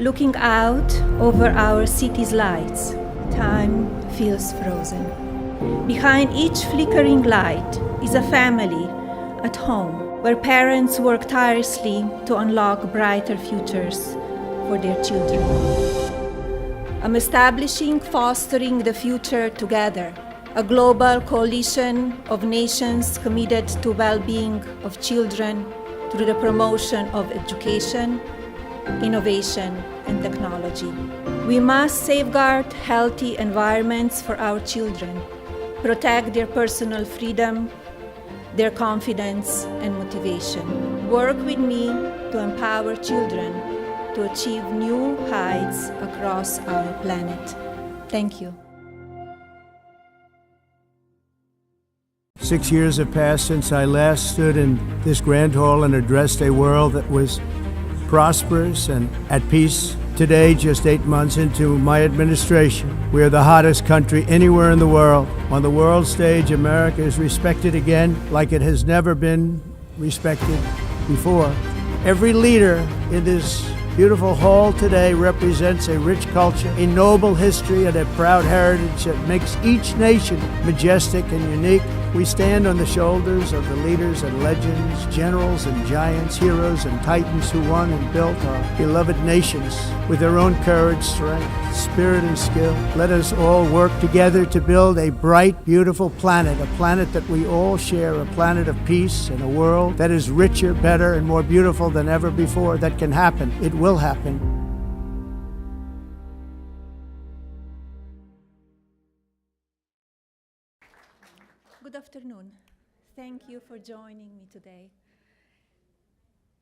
Looking out over our city's lights, time feels frozen. Behind each flickering light is a family at home where parents work tirelessly to unlock brighter futures for their children. I'm establishing Fostering the Future Together, a global coalition of nations committed to well-being of children through the promotion of education, innovation, and technology. We must safeguard healthy environments for our children, protect their personal freedom, their confidence, and motivation. Work with me to empower children to achieve new heights across our planet. Thank you. 6 years have passed since I last stood in this grand hall and addressed a world that was prosperous and at peace. Today, just 8 months into my administration, we are the hottest country anywhere in the world. On the world stage, America is respected again like it has never been respected before. Every leader in this beautiful hall today represents a rich culture, a noble history, and a proud heritage that makes each nation majestic and unique. We stand on the shoulders of the leaders and legends, generals and giants, heroes and titans who won and built our beloved nations with their own courage, strength, spirit, and skill. Let us all work together to build a bright, beautiful planet, a planet that we all share, a planet of peace and a world that is richer, better, and more beautiful than ever before. That can happen. It will happen. Good afternoon. Thank you for joining me today.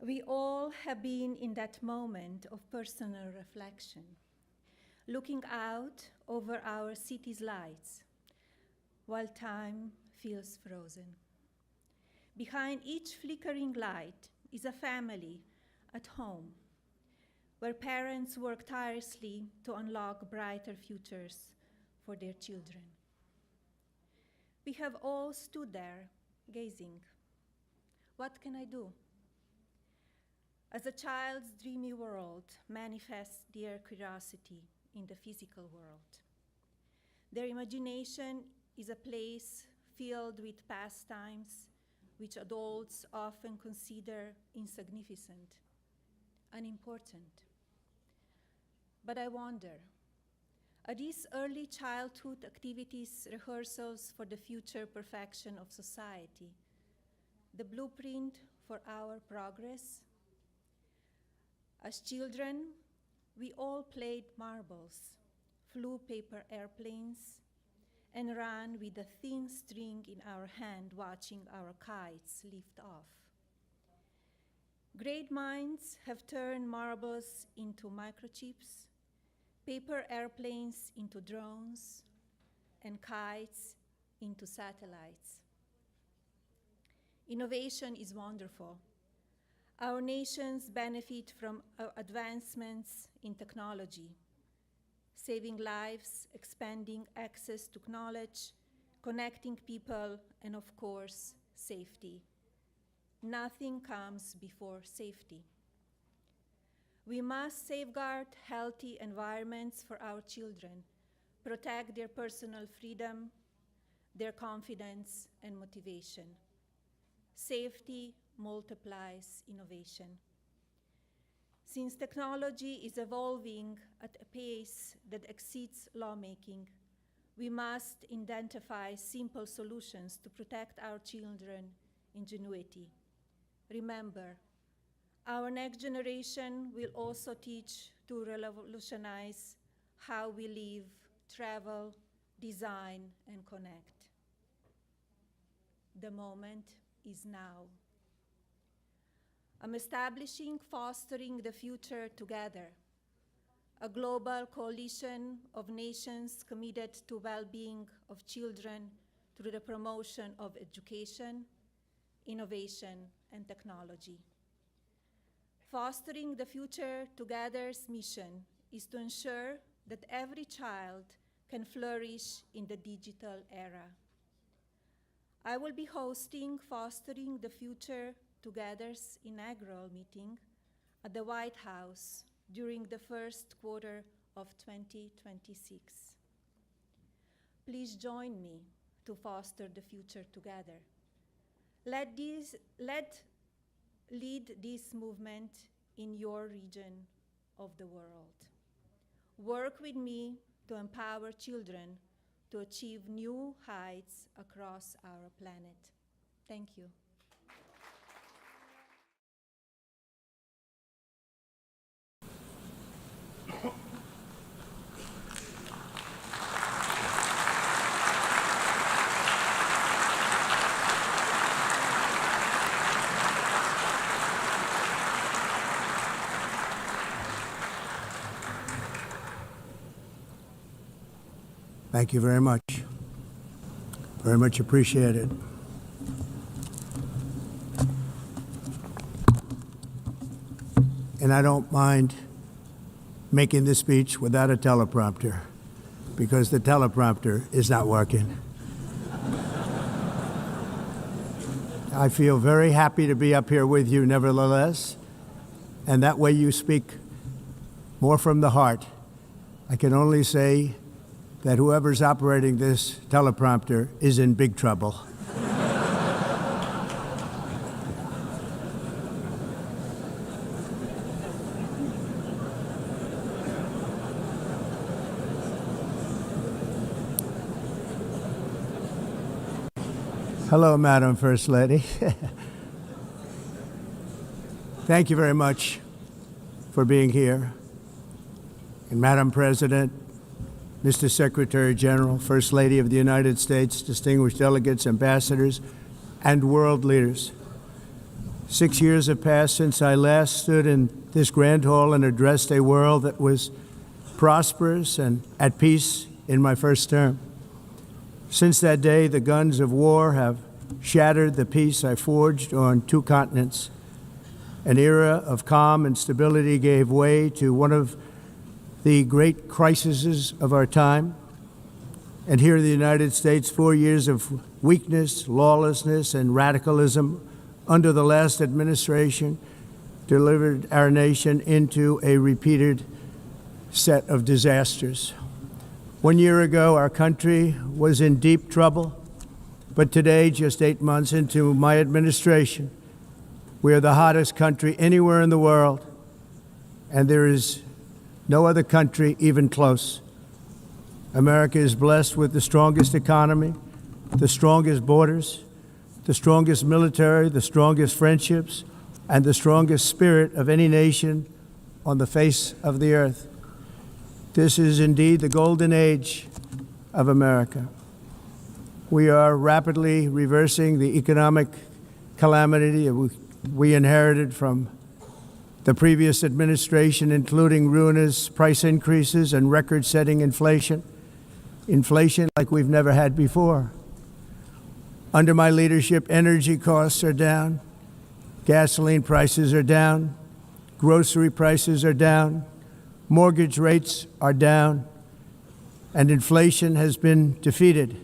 We all have been in that moment of personal reflection, looking out over our city's lights while time feels frozen. Behind each flickering light is a family at home where parents work tirelessly to unlock brighter futures for their children. We have all stood there, gazing. What can I do? As a child's dreamy world manifests their curiosity in the physical world. Their imagination is a place filled with pastimes which adults often consider insignificant, unimportant. But I wonder, are these early childhood activities rehearsals for the future perfection of society, the blueprint for our progress? As children, we all played marbles, flew paper airplanes, and ran with a thin string in our hand watching our kites lift off. Great minds have turned marbles into microchips, paper airplanes into drones, and kites into satellites. Innovation is wonderful. Our nations benefit from advancements in technology, saving lives, expanding access to knowledge, connecting people, and of course, safety. Nothing comes before safety. We must safeguard healthy environments for our children, protect their personal freedom, their confidence, and motivation. Safety multiplies innovation. Since technology is evolving at a pace that exceeds lawmaking, we must identify simple solutions to protect our children's ingenuity. Remember, our next generation will also teach to revolutionize how we live, travel, design, and connect. The moment is now. I'm establishing Fostering the Future Together, a global coalition of nations committed to well-being of children through the promotion of education, innovation, and technology. Fostering the Future Together's mission is to ensure that every child can flourish in the digital era. I will be hosting Fostering the Future Together's inaugural meeting at the White House during the first quarter of 2026. Please join me to foster the future together. Lead this movement in your region of the world. Work with me to empower children to achieve new heights across our planet. Thank you. Thank you very much. Very much appreciated. And I don't mind making this speech without a teleprompter, because the teleprompter is not working. I feel very happy to be up here with you nevertheless, and that way you speak more from the heart. I can only say that whoever's operating this teleprompter is in big trouble. Hello, Madam First Lady. Thank you very much for being here. And Madam President, Mr. Secretary General, First Lady of the United States, distinguished delegates, ambassadors, and world leaders. 6 years have passed since I last stood in this grand hall and addressed a world that was prosperous and at peace in my first term. Since that day, the guns of war have shattered the peace I forged on 2 continents. An era of calm and stability gave way to one of the great crises of our time. And here in the United States, 4 years of weakness, lawlessness, and radicalism under the last administration delivered our nation into a repeated set of disasters. 1 year ago, our country was in deep trouble, but today, just 8 months into my administration, we are the hottest country anywhere in the world, and there is no other country even close. America is blessed with the strongest economy, the strongest borders, the strongest military, the strongest friendships, and the strongest spirit of any nation on the face of the earth. This is indeed the golden age of America. We are rapidly reversing the economic calamity we inherited from the previous administration, including ruinous price increases and record-setting inflation like we've never had before. Under my leadership, energy costs are down, gasoline prices are down, grocery prices are down, mortgage rates are down, and inflation has been defeated.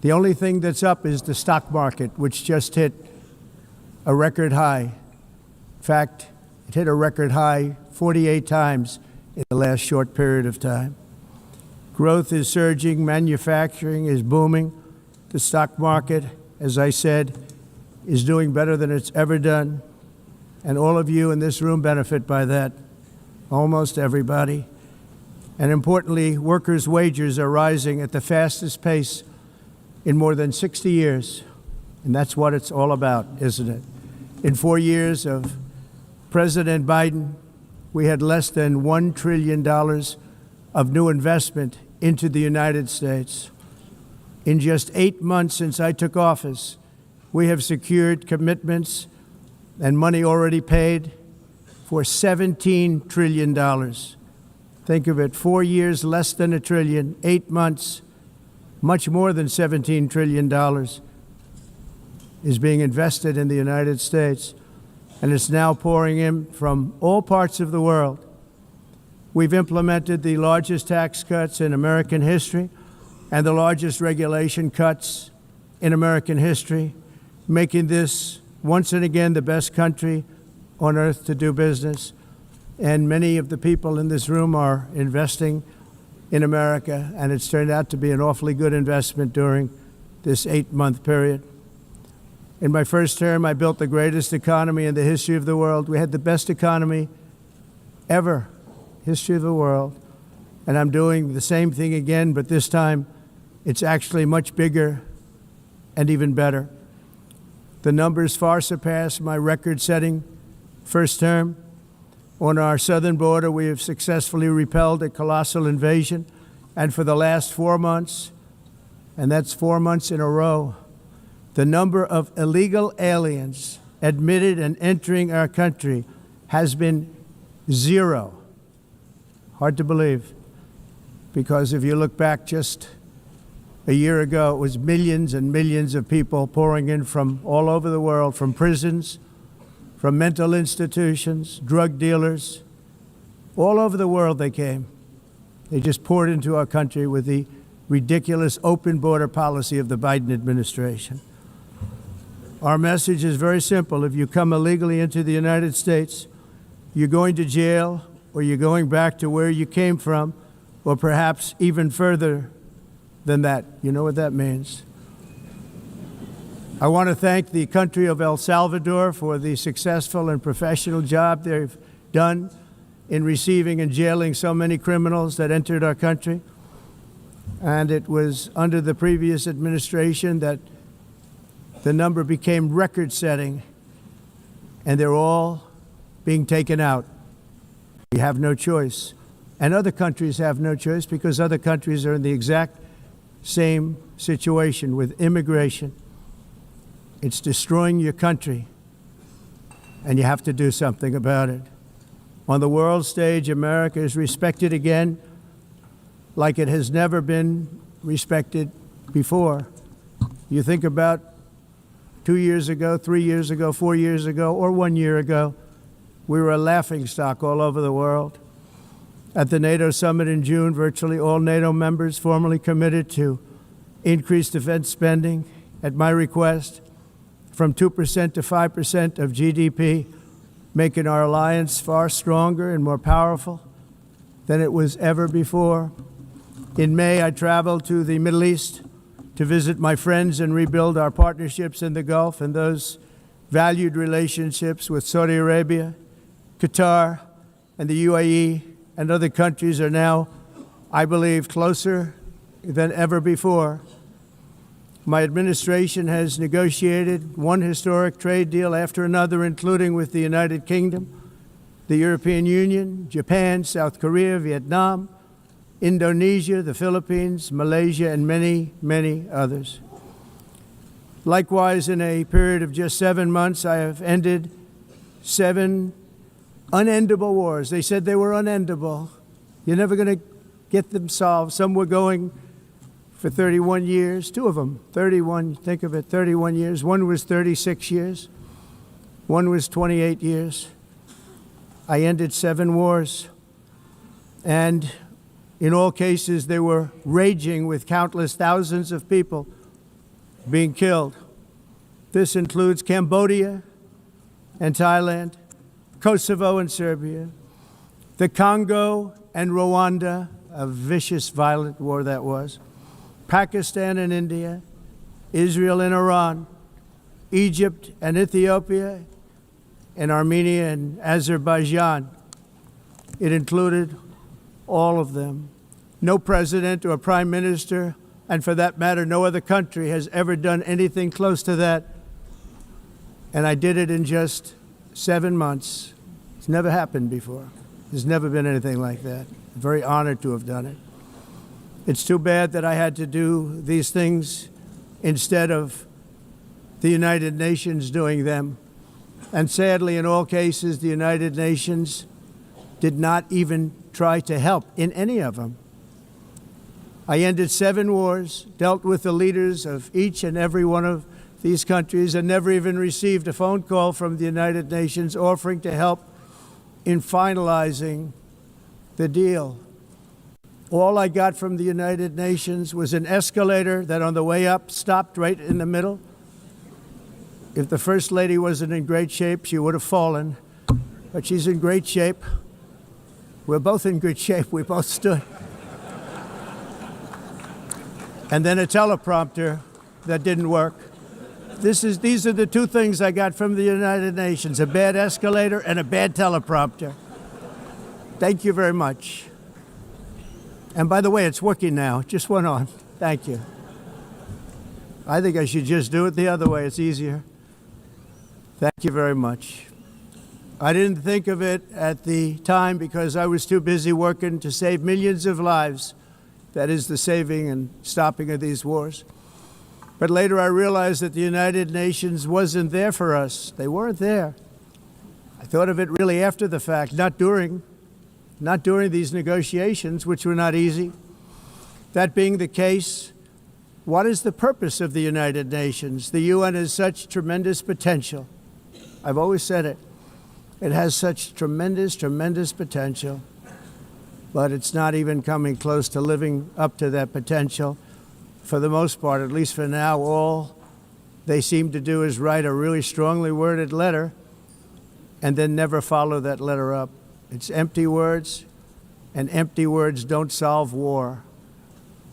The only thing that's up is the stock market, which just hit a record high. In fact, it hit a record high 48 times in the last short period of time. Growth is surging, manufacturing is booming. The stock market, as I said, is doing better than it's ever done. And all of you in this room benefit by that, almost everybody. And importantly, workers' wages are rising at the fastest pace in more than 60 years. And that's what it's all about, isn't it? In 4 years of President Biden, we had less than $1 trillion of new investment into the United States. In just 8 months since I took office, we have secured commitments and money already paid for $17 trillion. Think of it, 4 years, less than $1 trillion, 8 months, much more than $17 trillion is being invested in the United States, and it's now pouring in from all parts of the world. We've implemented the largest tax cuts in American history and the largest regulation cuts in American history, making this once and again the best country on earth to do business. and many of the people in this room are investing in America, and it's turned out to be an awfully good investment during this 8-month period. In my first term, I built the greatest economy in the history of the world. We had the best economy ever, history of the world. And I'm doing the same thing again, but this time it's actually much bigger and even better. The numbers far surpass my record-setting first term. On our southern border, we have successfully repelled a colossal invasion, and for the last 4 months, and that's 4 months in a row, the number of illegal aliens admitted and entering our country has been 0. Hard to believe, because if you look back just a year ago, it was millions and millions of people pouring in from all over the world, from prisons, from mental institutions, drug dealers. All over the world they came. They just poured into our country with the ridiculous open border policy of the Biden administration. Our message is very simple. If you come illegally into the United States, you're going to jail, or you're going back to where you came from, or perhaps even further than that. You know what that means. I want to thank the country of El Salvador for the successful and professional job they've done in receiving and jailing so many criminals that entered our country. And it was under the previous administration that the number became record-setting, and they're all being taken out. We have no choice. And other countries have no choice, because other countries are in the exact same situation with immigration. It's destroying your country, and you have to do something about it. On the world stage, America is respected again like it has never been respected before. You think about 2 years ago, 3 years ago, 4 years ago, or 1 year ago, we were a laughingstock all over the world. At the NATO summit in June, virtually all NATO members formally committed to increase defense spending at my request from 2% to 5% of GDP, making our alliance far stronger and more powerful than it was ever before. In May, I traveled to the Middle East to visit my friends and rebuild our partnerships in the Gulf and those valued relationships with Saudi Arabia, Qatar, and the UAE, and other countries are now, I believe, closer than ever before. My administration has negotiated one historic trade deal after another, including with the United Kingdom, the European Union, Japan, South Korea, Vietnam, Indonesia, the Philippines, Malaysia, and many, many others. Likewise, in a period of just 7 months, I have ended 7 unendable wars. They said they were unendable. You're never going to get them solved. Some were going for 31 years, 2 of them, 31, think of it, 31 years. One was 36 years. One was 28 years. I ended 7 wars. And in all cases, they were raging with countless thousands of people being killed. This includes Cambodia and Thailand, Kosovo and Serbia, the Congo and Rwanda, a vicious, violent war that was, Pakistan and India, Israel and Iran, Egypt and Ethiopia, and Armenia and Azerbaijan. It included all of them. No president or prime minister, and for that matter, no other country has ever done anything close to that. And I did it in just 7 months. It's never happened before. There's never been anything like that. I'm very honored to have done it. It's too bad that I had to do these things instead of the United Nations doing them. And sadly, in all cases, the United Nations did not even try to help in any of them. I ended 7 wars, dealt with the leaders of each and every one of these countries, and never even received a phone call from the United Nations offering to help in finalizing the deal. All I got from the United Nations was an escalator that on the way up stopped right in the middle. If the First Lady wasn't in great shape, she would have fallen, but she's in great shape. We're both in good shape. We both stood. And then a teleprompter that didn't work. These are the two things I got from the United Nations, a bad escalator and a bad teleprompter. Thank you very much. And by the way, it's working now. It just went on. Thank you. I think I should just do it the other way. It's easier. Thank you very much. I didn't think of it at the time because I was too busy working to save millions of lives. That is the saving and stopping of these wars. But later I realized that the United Nations wasn't there for us. They weren't there. I thought of it really after the fact, not during these negotiations, which were not easy. That being the case, what is the purpose of the United Nations? The UN has such tremendous potential. I've always said it. It has such tremendous, tremendous potential, but it's not even coming close to living up to that potential. For the most part, at least for now, all they seem to do is write a really strongly worded letter and then never follow that letter up. It's empty words, and empty words don't solve war.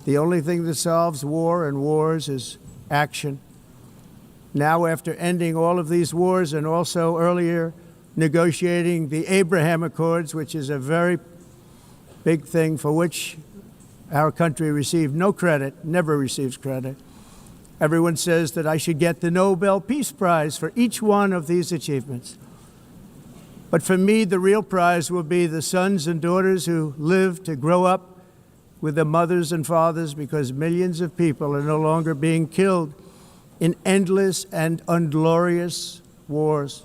The only thing that solves war and wars is action. Now, after ending all of these wars and also earlier negotiating the Abraham Accords, which is a very big thing for which our country received no credit, never receives credit. Everyone says that I should get the Nobel Peace Prize for each one of these achievements. But for me, the real prize will be the sons and daughters who live to grow up with their mothers and fathers, because millions of people are no longer being killed in endless and unglorious wars.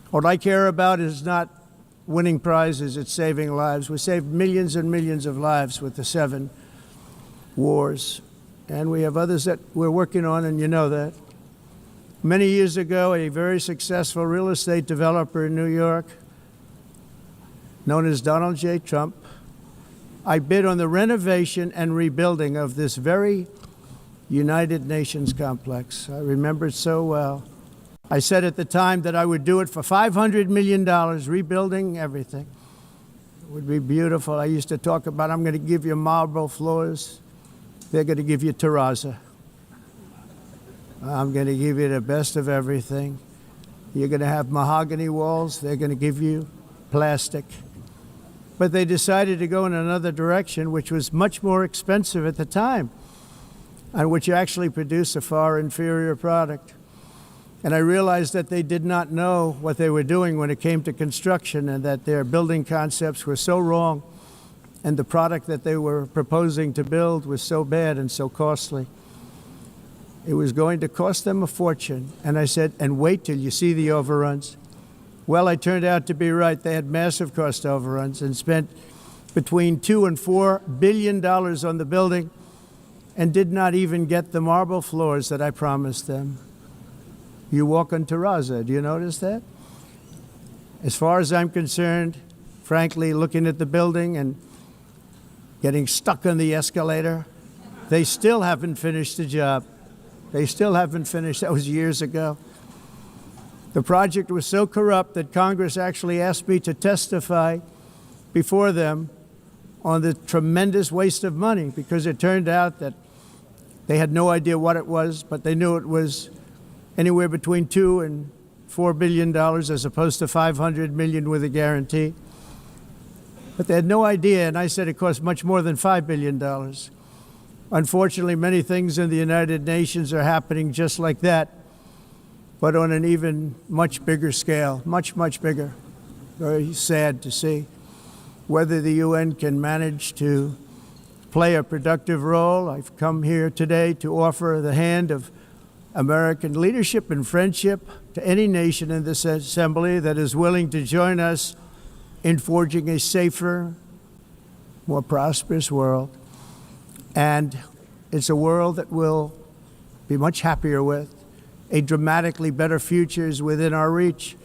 What I care about is not winning prizes, it's saving lives. We saved millions and millions of lives with the 7 wars. And we have others that we're working on, and you know that. Many years ago, a very successful real estate developer in New York, known as Donald J. Trump, I bid on the renovation and rebuilding of this very United Nations complex. I remember it so well. I said at the time that I would do it for $500 million, rebuilding everything. It would be beautiful. I used to talk about, I'm going to give you marble floors. They're going to give you terrazzo. I'm going to give you the best of everything. You're going to have mahogany walls. They're going to give you plastic. But they decided to go in another direction, which was much more expensive at the time, and which actually produced a far inferior product. And I realized that they did not know what they were doing when it came to construction, and that their building concepts were so wrong, and the product that they were proposing to build was so bad and so costly. It was going to cost them a fortune. And I said, and wait till you see the overruns. Well, I turned out to be right. They had massive cost overruns and spent between $2 and $4 billion on the building and did not even get the marble floors that I promised them. You walk on terrazzo. Do you notice that? As far as I'm concerned, frankly, looking at the building and getting stuck on the escalator, they still haven't finished the job. They still haven't finished. That was years ago. The project was so corrupt that Congress actually asked me to testify before them on the tremendous waste of money, because it turned out that they had no idea what it was, but they knew it was anywhere between $2 and $4 billion as opposed to $500 million with a guarantee. But they had no idea, and I said it cost much more than $5 billion. Unfortunately, many things in the United Nations are happening just like that, but on an even much bigger scale, much, much bigger. Very sad to see. Whether the UN can manage to play a productive role, I've come here today to offer the hand of American leadership and friendship to any nation in this assembly that is willing to join us in forging a safer, more prosperous world. And it's a world that we'll be much happier with. A dramatically better future is within our reach.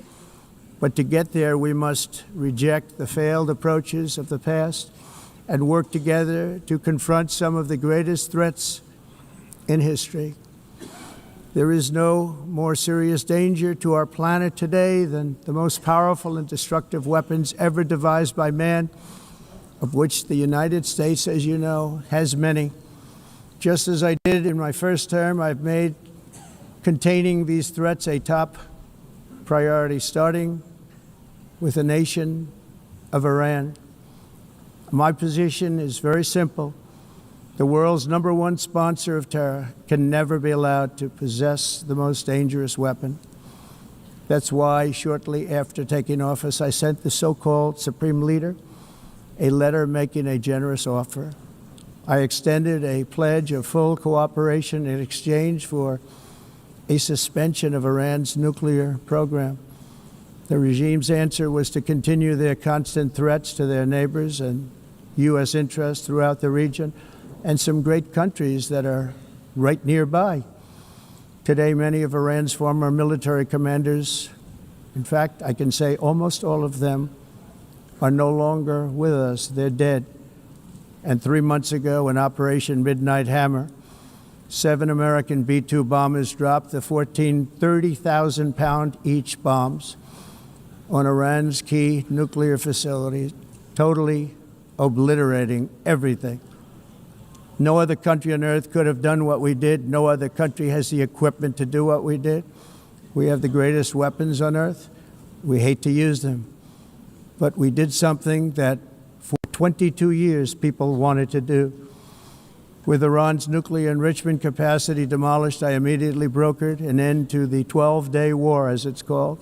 But to get there, we must reject the failed approaches of the past and work together to confront some of the greatest threats in history. There is no more serious danger to our planet today than the most powerful and destructive weapons ever devised by man, of which the United States, as you know, has many. Just as I did in my first term, I've made containing these threats a top priority, starting with the nation of Iran. My position is very simple. The world's #1 sponsor of terror can never be allowed to possess the most dangerous weapon. That's why, shortly after taking office, I sent the so-called Supreme Leader a letter making a generous offer. I extended a pledge of full cooperation in exchange for a suspension of Iran's nuclear program. The regime's answer was to continue their constant threats to their neighbors and U.S. interests throughout the region, and some great countries that are right nearby. Today, many of Iran's former military commanders, in fact, I can say almost all of them, are no longer with us. They're dead. And 3 months ago, in Operation Midnight Hammer, 7 American B-2 bombers dropped the 14 30,000-pound each bombs on Iran's key nuclear facilities, totally obliterating everything. No other country on earth could have done what we did. No other country has the equipment to do what we did. We have the greatest weapons on earth. We hate to use them. But we did something that for 22 years people wanted to do. With Iran's nuclear enrichment capacity demolished, I immediately brokered an end to the 12-day war, as it's called,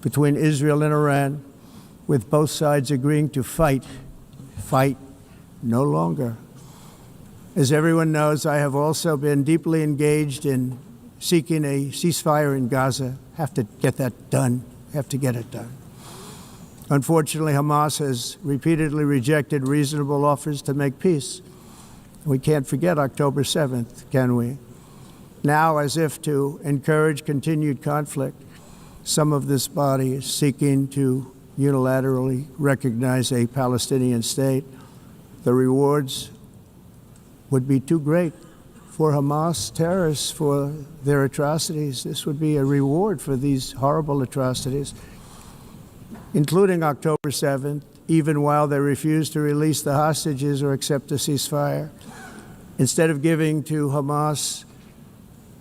between Israel and Iran, with both sides agreeing to fight no longer. As everyone knows, I have also been deeply engaged in seeking a ceasefire in Gaza. Have to get that done. Have to get it done. Unfortunately, Hamas has repeatedly rejected reasonable offers to make peace. We can't forget October 7th, can we? Now, as if to encourage continued conflict, some of this body is seeking to unilaterally recognize a Palestinian state. The rewards would be too great for Hamas terrorists for their atrocities. This would be a reward for these horrible atrocities, including October 7th, even while they refuse to release the hostages or accept a ceasefire. Instead of giving to Hamas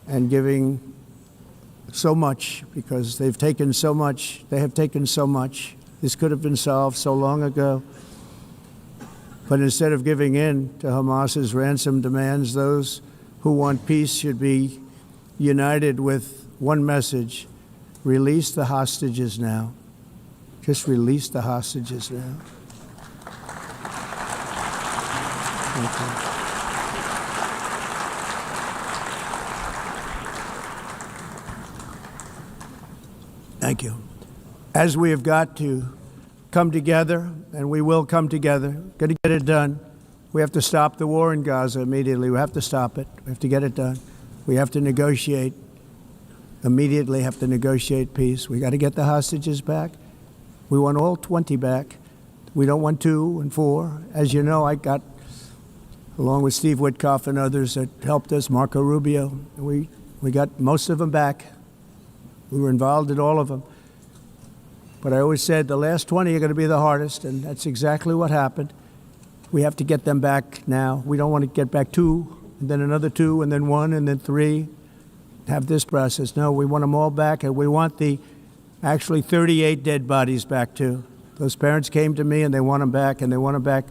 and giving so much, because they've taken so much, they have taken so much. This could have been solved so long ago. But instead of giving in to Hamas's ransom demands, those who want peace should be united with one message: release the hostages now. Just release the hostages now. Thank you. Thank you. As we have got to come together, and we will come together, got to get it done. We have to stop the war in Gaza immediately. We have to stop it. We have to get it done. We have to negotiate, immediately have to negotiate peace. We got to get the hostages back. We want all 20 back. We don't want 2 and 4. As you know, I got, along with Steve Witkoff and others that helped us, Marco Rubio, we got most of them back. We were involved in all of them. But I always said the last 20 are going to be the hardest, and that's exactly what happened. We have to get them back now. We don't want to get back 2, and then another 2, and then 1, and then 3. Have this process. No, we want them all back, and we want the actually 38 dead bodies back too. Those parents came to me, and they want them back, and they want them back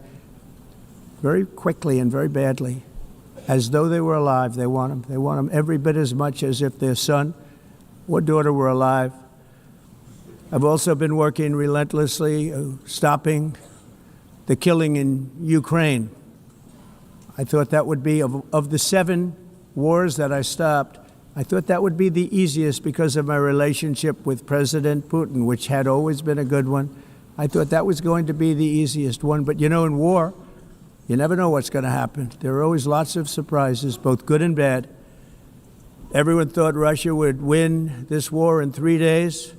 very quickly and very badly, as though they were alive. They want them. They want them every bit as much as if their son or daughter were alive. I've also been working relentlessly, stopping the killing in Ukraine. I thought that would be, of the 7 wars that I stopped, I thought that would be the easiest because of my relationship with President Putin, which had always been a good one. I thought that was going to be the easiest one. But you know, in war, you never know what's going to happen. There are always lots of surprises, both good and bad. Everyone thought Russia would win this war in 3 days,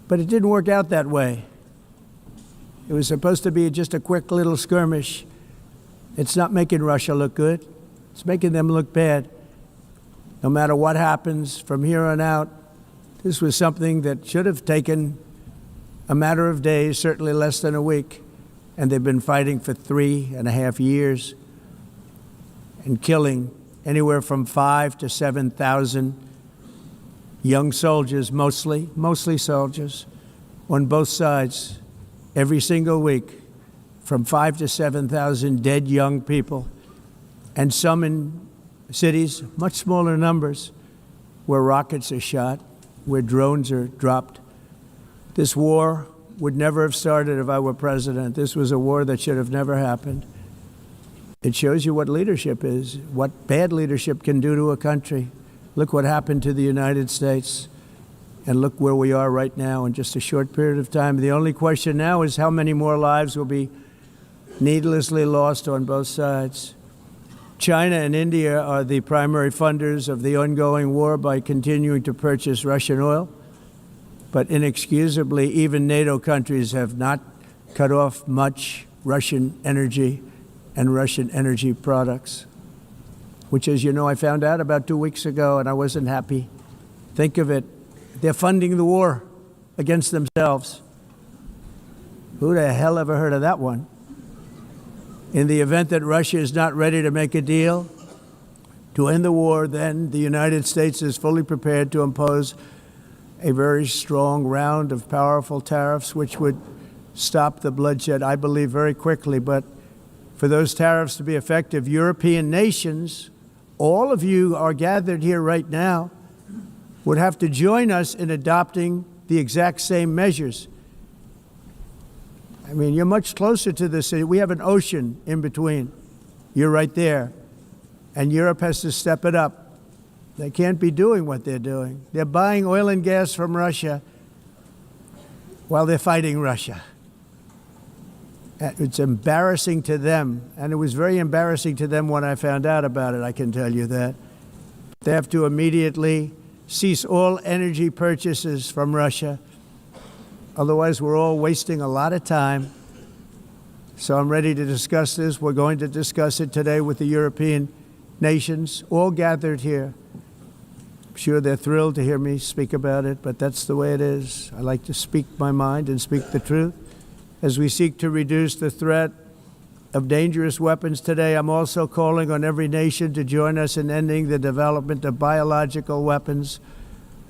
but it didn't work out that way. It was supposed to be just a quick little skirmish. It's not making Russia look good. It's making them look bad. No matter what happens from here on out, this was something that should have taken a matter of days, certainly less than a week, and they've been fighting for 3.5 years and killing anywhere from 5,000 to 7,000 young soldiers, mostly soldiers, on both sides every single week, from 5,000 to 7,000 dead young people, and some in cities, much smaller numbers, where rockets are shot, where drones are dropped. This war would never have started if I were president. This was a war that should have never happened. It shows you what leadership is, what bad leadership can do to a country. Look what happened to the United States, and look where we are right now in just a short period of time. The only question now is how many more lives will be needlessly lost on both sides. China and India are the primary funders of the ongoing war by continuing to purchase Russian oil. But inexcusably, even NATO countries have not cut off much Russian energy and Russian energy products, which, as you know, I found out about 2 weeks ago, and I wasn't happy. Think of it. They're funding the war against themselves. Who the hell ever heard of that one? In the event that Russia is not ready to make a deal to end the war, then the United States is fully prepared to impose a very strong round of powerful tariffs, which would stop the bloodshed, I believe, very quickly. But for those tariffs to be effective, European nations, all of you are gathered here right now, would have to join us in adopting the exact same measures. I mean, you're much closer to the city. We have an ocean in between. You're right there. And Europe has to step it up. They can't be doing what they're doing. They're buying oil and gas from Russia while they're fighting Russia. It's embarrassing to them, and it was very embarrassing to them when I found out about it, I can tell you that. They have to immediately cease all energy purchases from Russia. Otherwise, we're all wasting a lot of time. So I'm ready to discuss this. We're going to discuss it today with the European nations, all gathered here. I'm sure they're thrilled to hear me speak about it, but that's the way it is. I like to speak my mind and speak the truth. As we seek to reduce the threat of dangerous weapons today, I'm also calling on every nation to join us in ending the development of biological weapons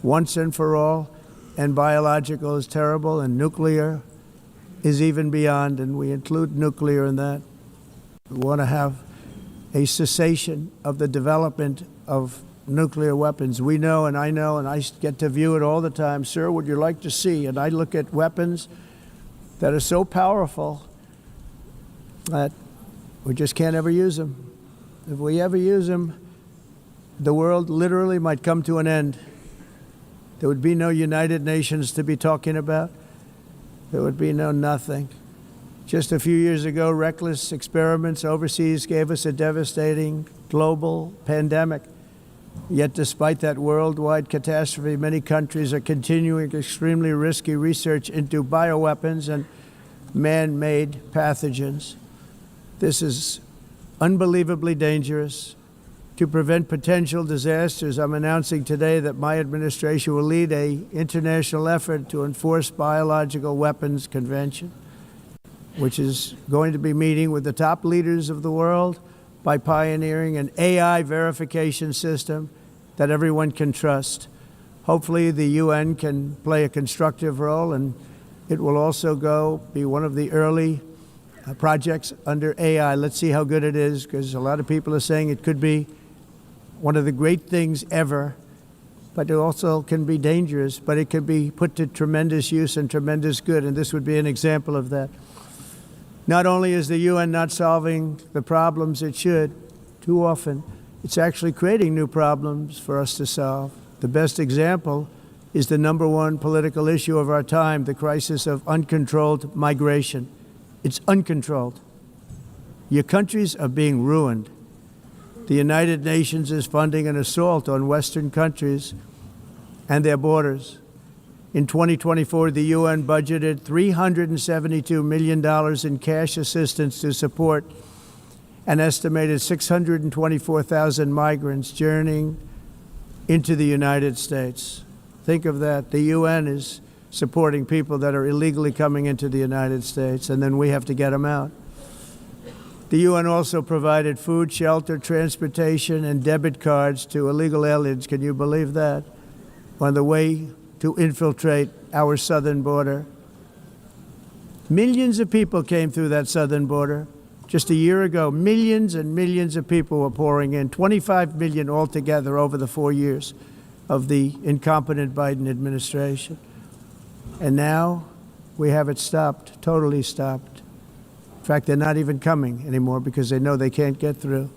once and for all. And biological is terrible, and nuclear is even beyond, and we include nuclear in that. We want to have a cessation of the development of nuclear weapons. We know, and I get to view it all the time. Sir, would you like to see? And I look at weapons that are so powerful that we just can't ever use them. If we ever use them, the world literally might come to an end. There would be no United Nations to be talking about. There would be no nothing. Just a few years ago, reckless experiments overseas gave us a devastating global pandemic. Yet despite that worldwide catastrophe, many countries are continuing extremely risky research into bioweapons and man-made pathogens. This is unbelievably dangerous. To prevent potential disasters, I'm announcing today that my administration will lead an international effort to enforce Biological Weapons Convention, which is going to be meeting with the top leaders of the world by pioneering an AI verification system that everyone can trust. Hopefully the UN can play a constructive role, and it will also be one of the early projects under AI. Let's see how good it is, because a lot of people are saying it could be one of the great things ever, but it also can be dangerous, but it can be put to tremendous use and tremendous good, and this would be an example of that. Not only is the UN not solving the problems it should, too often, it's actually creating new problems for us to solve. The best example is the #1 political issue of our time, the crisis of uncontrolled migration. It's uncontrolled. Your countries are being ruined. The United Nations is funding an assault on Western countries and their borders. In 2024, the UN budgeted $372 million in cash assistance to support an estimated 624,000 migrants journeying into the United States. Think of that. The UN is supporting people that are illegally coming into the United States, and then we have to get them out. The UN also provided food, shelter, transportation, and debit cards to illegal aliens. Can you believe that? On the way to infiltrate our southern border. Millions of people came through that southern border. Just a year ago, millions and millions of people were pouring in, 25 million altogether over the 4 years of the incompetent Biden administration. And now we have it stopped, totally stopped. In fact, they're not even coming anymore because they know they can't get through.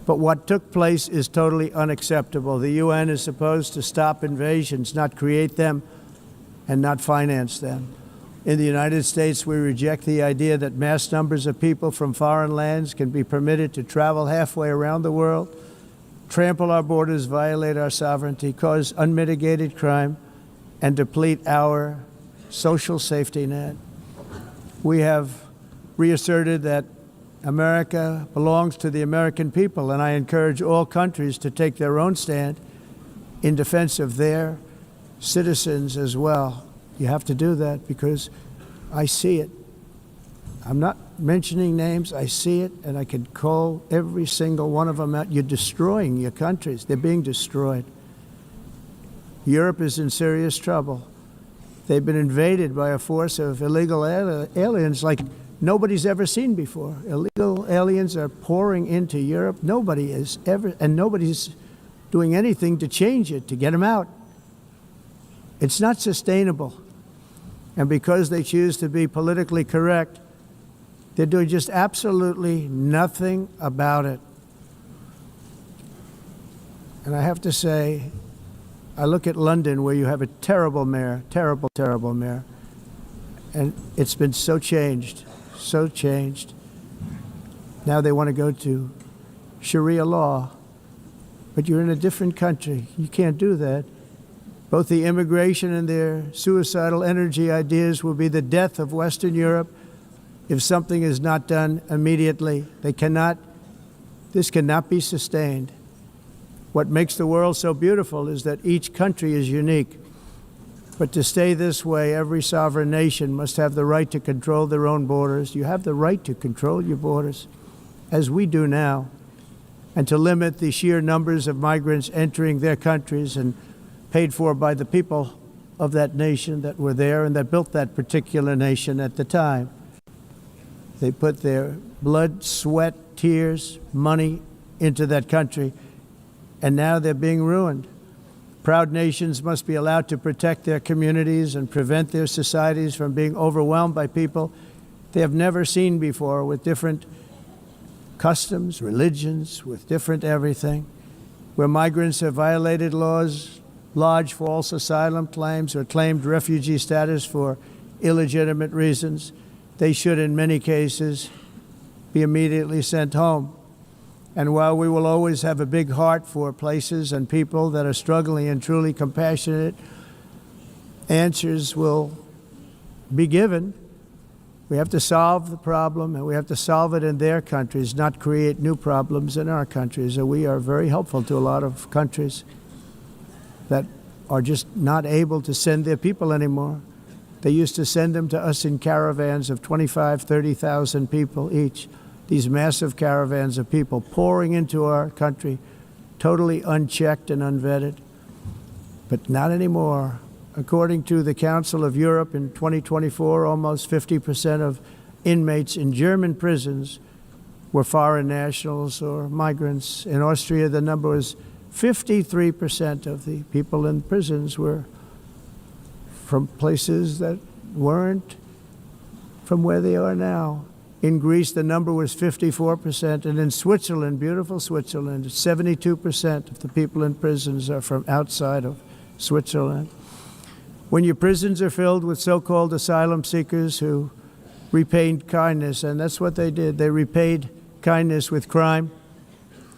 But what took place is totally unacceptable. The UN is supposed to stop invasions, not create them and not finance them. In the United States, we reject the idea that mass numbers of people from foreign lands can be permitted to travel halfway around the world, trample our borders, violate our sovereignty, cause unmitigated crime, and deplete our social safety net. We have reasserted that America belongs to the American people, and I encourage all countries to take their own stand in defense of their citizens as well. You have to do that because I see it. I'm not mentioning names. I see it, and I can call every single one of them out. You're destroying your countries. They're being destroyed. Europe is in serious trouble. They've been invaded by a force of illegal aliens like nobody's ever seen before. Illegal aliens are pouring into Europe. Nobody is ever, and nobody's doing anything to change it, to get them out. It's not sustainable. And because they choose to be politically correct, they're doing just absolutely nothing about it. And I have to say, I look at London where you have a terrible mayor, terrible, terrible mayor. And it's been so changed, so changed. Now they want to go to Sharia law, but you're in a different country. You can't do that. Both the immigration and their suicidal energy ideas will be the death of Western Europe if something is not done immediately. This cannot be sustained. What makes the world so beautiful is that each country is unique. But to stay this way, every sovereign nation must have the right to control their own borders. You have the right to control your borders, as we do now, and to limit the sheer numbers of migrants entering their countries and paid for by the people of that nation that were there and that built that particular nation at the time. They put their blood, sweat, tears, money into that country, and now they're being ruined. Proud nations must be allowed to protect their communities and prevent their societies from being overwhelmed by people they have never seen before, with different customs, religions, with different everything. Where migrants have violated laws, lodged false asylum claims, or claimed refugee status for illegitimate reasons, they should, in many cases, be immediately sent home. And while we will always have a big heart for places and people that are struggling and truly compassionate, answers will be given. We have to solve the problem, and we have to solve it in their countries, not create new problems in our countries. And we are very helpful to a lot of countries that are just not able to send their people anymore. They used to send them to us in caravans of 25,000, 30,000 people each. These massive caravans of people pouring into our country, totally unchecked and unvetted. But not anymore. According to the Council of Europe in 2024, almost 50% of inmates in German prisons were foreign nationals or migrants. In Austria, the number was 53% of the people in prisons were from places that weren't from where they are now. In Greece, the number was 54%, and in Switzerland, beautiful Switzerland, 72% of the people in prisons are from outside of Switzerland. When your prisons are filled with so-called asylum seekers who repaid kindness, and that's what they did, they repaid kindness with crime.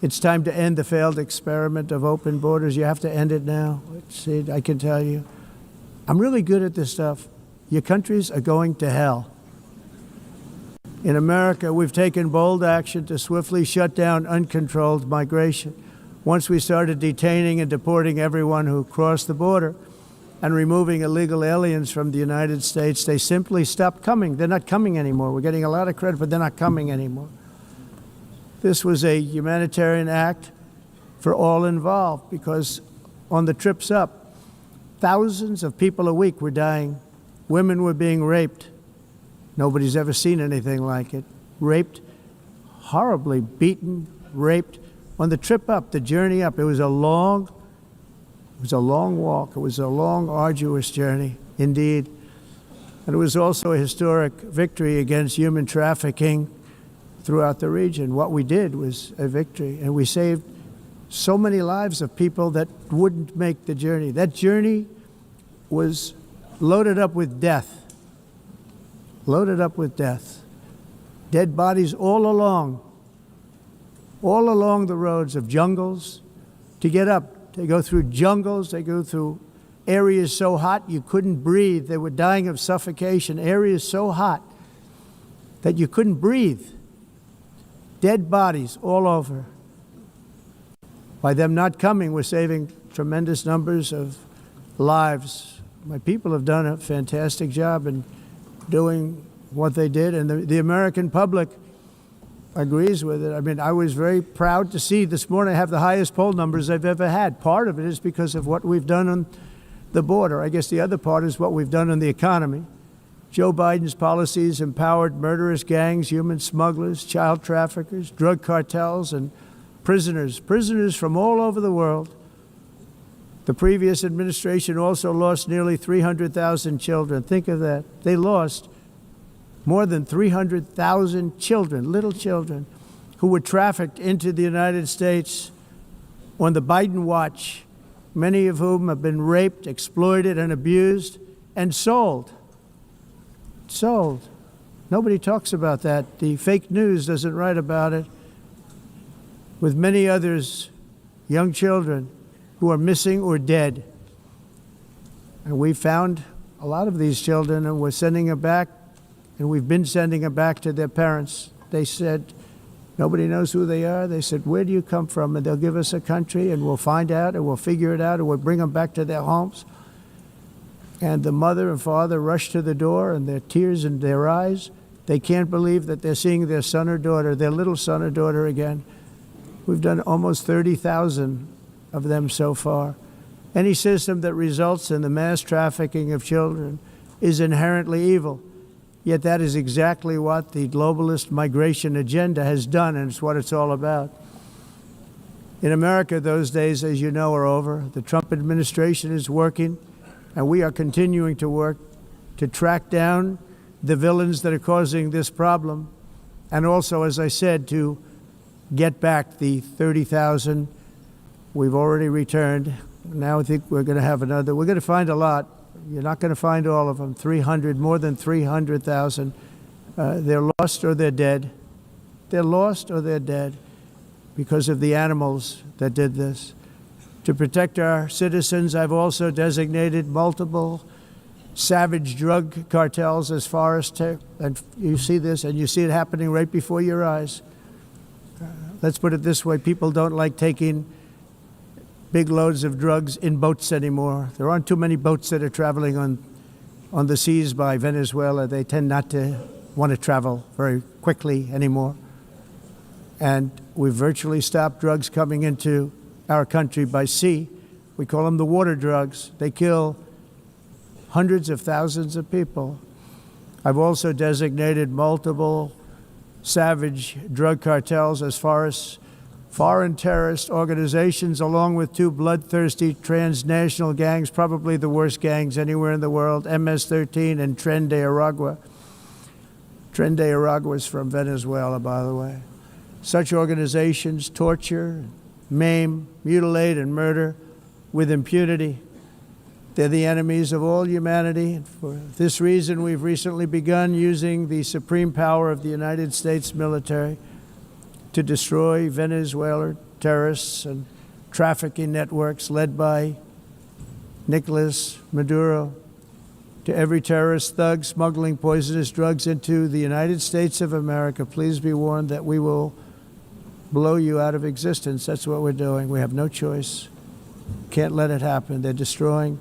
It's time to end the failed experiment of open borders. You have to end it now. See, I can tell you, I'm really good at this stuff. Your countries are going to hell. In America, we've taken bold action to swiftly shut down uncontrolled migration. Once we started detaining and deporting everyone who crossed the border and removing illegal aliens from the United States, they simply stopped coming. They're not coming anymore. We're getting a lot of credit, but they're not coming anymore. This was a humanitarian act for all involved, because on the trips up, thousands of people a week were dying. Women were being raped. Nobody's ever seen anything like it. Raped, horribly beaten, raped. On the trip up, the journey up, it was a long walk. It was a long, arduous journey, indeed. And it was also a historic victory against human trafficking throughout the region. What we did was a victory, and we saved so many lives of people that wouldn't make the journey. That journey was loaded up with death. Loaded up with death. Dead bodies all along the roads of jungles to get up. They go through jungles, they go through areas so hot you couldn't breathe. They were dying of suffocation, areas so hot that you couldn't breathe. Dead bodies all over. By them not coming, we're saving tremendous numbers of lives. My people have done a fantastic job in doing what they did, and the American public agrees with it. I mean, I was very proud to see this morning I have the highest poll numbers I've ever had. Part of it is because of what we've done on the border. I guess the other part is what we've done on the economy. Joe Biden's policies empowered murderous gangs, human smugglers, child traffickers, drug cartels, and prisoners from all over the world. The previous administration also lost nearly 300,000 children. Think of that. They lost more than 300,000 children, little children, who were trafficked into the United States on the Biden watch, many of whom have been raped, exploited, and abused, and sold. Sold. Nobody talks about that. The fake news doesn't write about it. With many others, young children who are missing or dead. And we found a lot of these children, and we're sending them back, and we've been sending them back to their parents. They said, nobody knows who they are. They said, where do you come from? And they'll give us a country, and we'll find out, and we'll figure it out, and we'll bring them back to their homes. And the mother and father rush to the door, and their tears in their eyes. They can't believe that they're seeing their son or daughter, their little son or daughter again. We've done almost 30,000 of them so far. Any system that results in the mass trafficking of children is inherently evil. Yet that is exactly what the globalist migration agenda has done, and it's what it's all about. In America, those days, as you know, are over. The Trump administration is working, and we are continuing to work to track down the villains that are causing this problem, and also, as I said, to get back the 30,000 we've already returned. Now I think we're going to have another. We're going to find a lot. You're not going to find all of them. 300, more than 300,000. They're lost or they're dead. They're lost or they're dead because of the animals that did this. To protect our citizens, I've also designated multiple savage drug cartels as forest. And you see this, and you see it happening right before your eyes. Let's put it this way. People don't like taking big loads of drugs in boats anymore. There aren't too many boats that are traveling on the seas by Venezuela. They tend not to want to travel very quickly anymore. And we've virtually stopped drugs coming into our country by sea. We call them the water drugs. They kill hundreds of thousands of people. I've also designated multiple savage drug cartels as far as foreign terrorist organizations, along with two bloodthirsty transnational gangs, probably the worst gangs anywhere in the world, MS-13 and Tren de Aragua. Tren de Aragua is from Venezuela, by the way. Such organizations torture, maim, mutilate, and murder with impunity. They're the enemies of all humanity. For this reason, we've recently begun using the supreme power of the United States military to destroy Venezuelan terrorists and trafficking networks led by Nicolas Maduro. To every terrorist thug smuggling poisonous drugs into the United States of America, please be warned that we will blow you out of existence. That's what we're doing. We have no choice. Can't let it happen. They're destroying.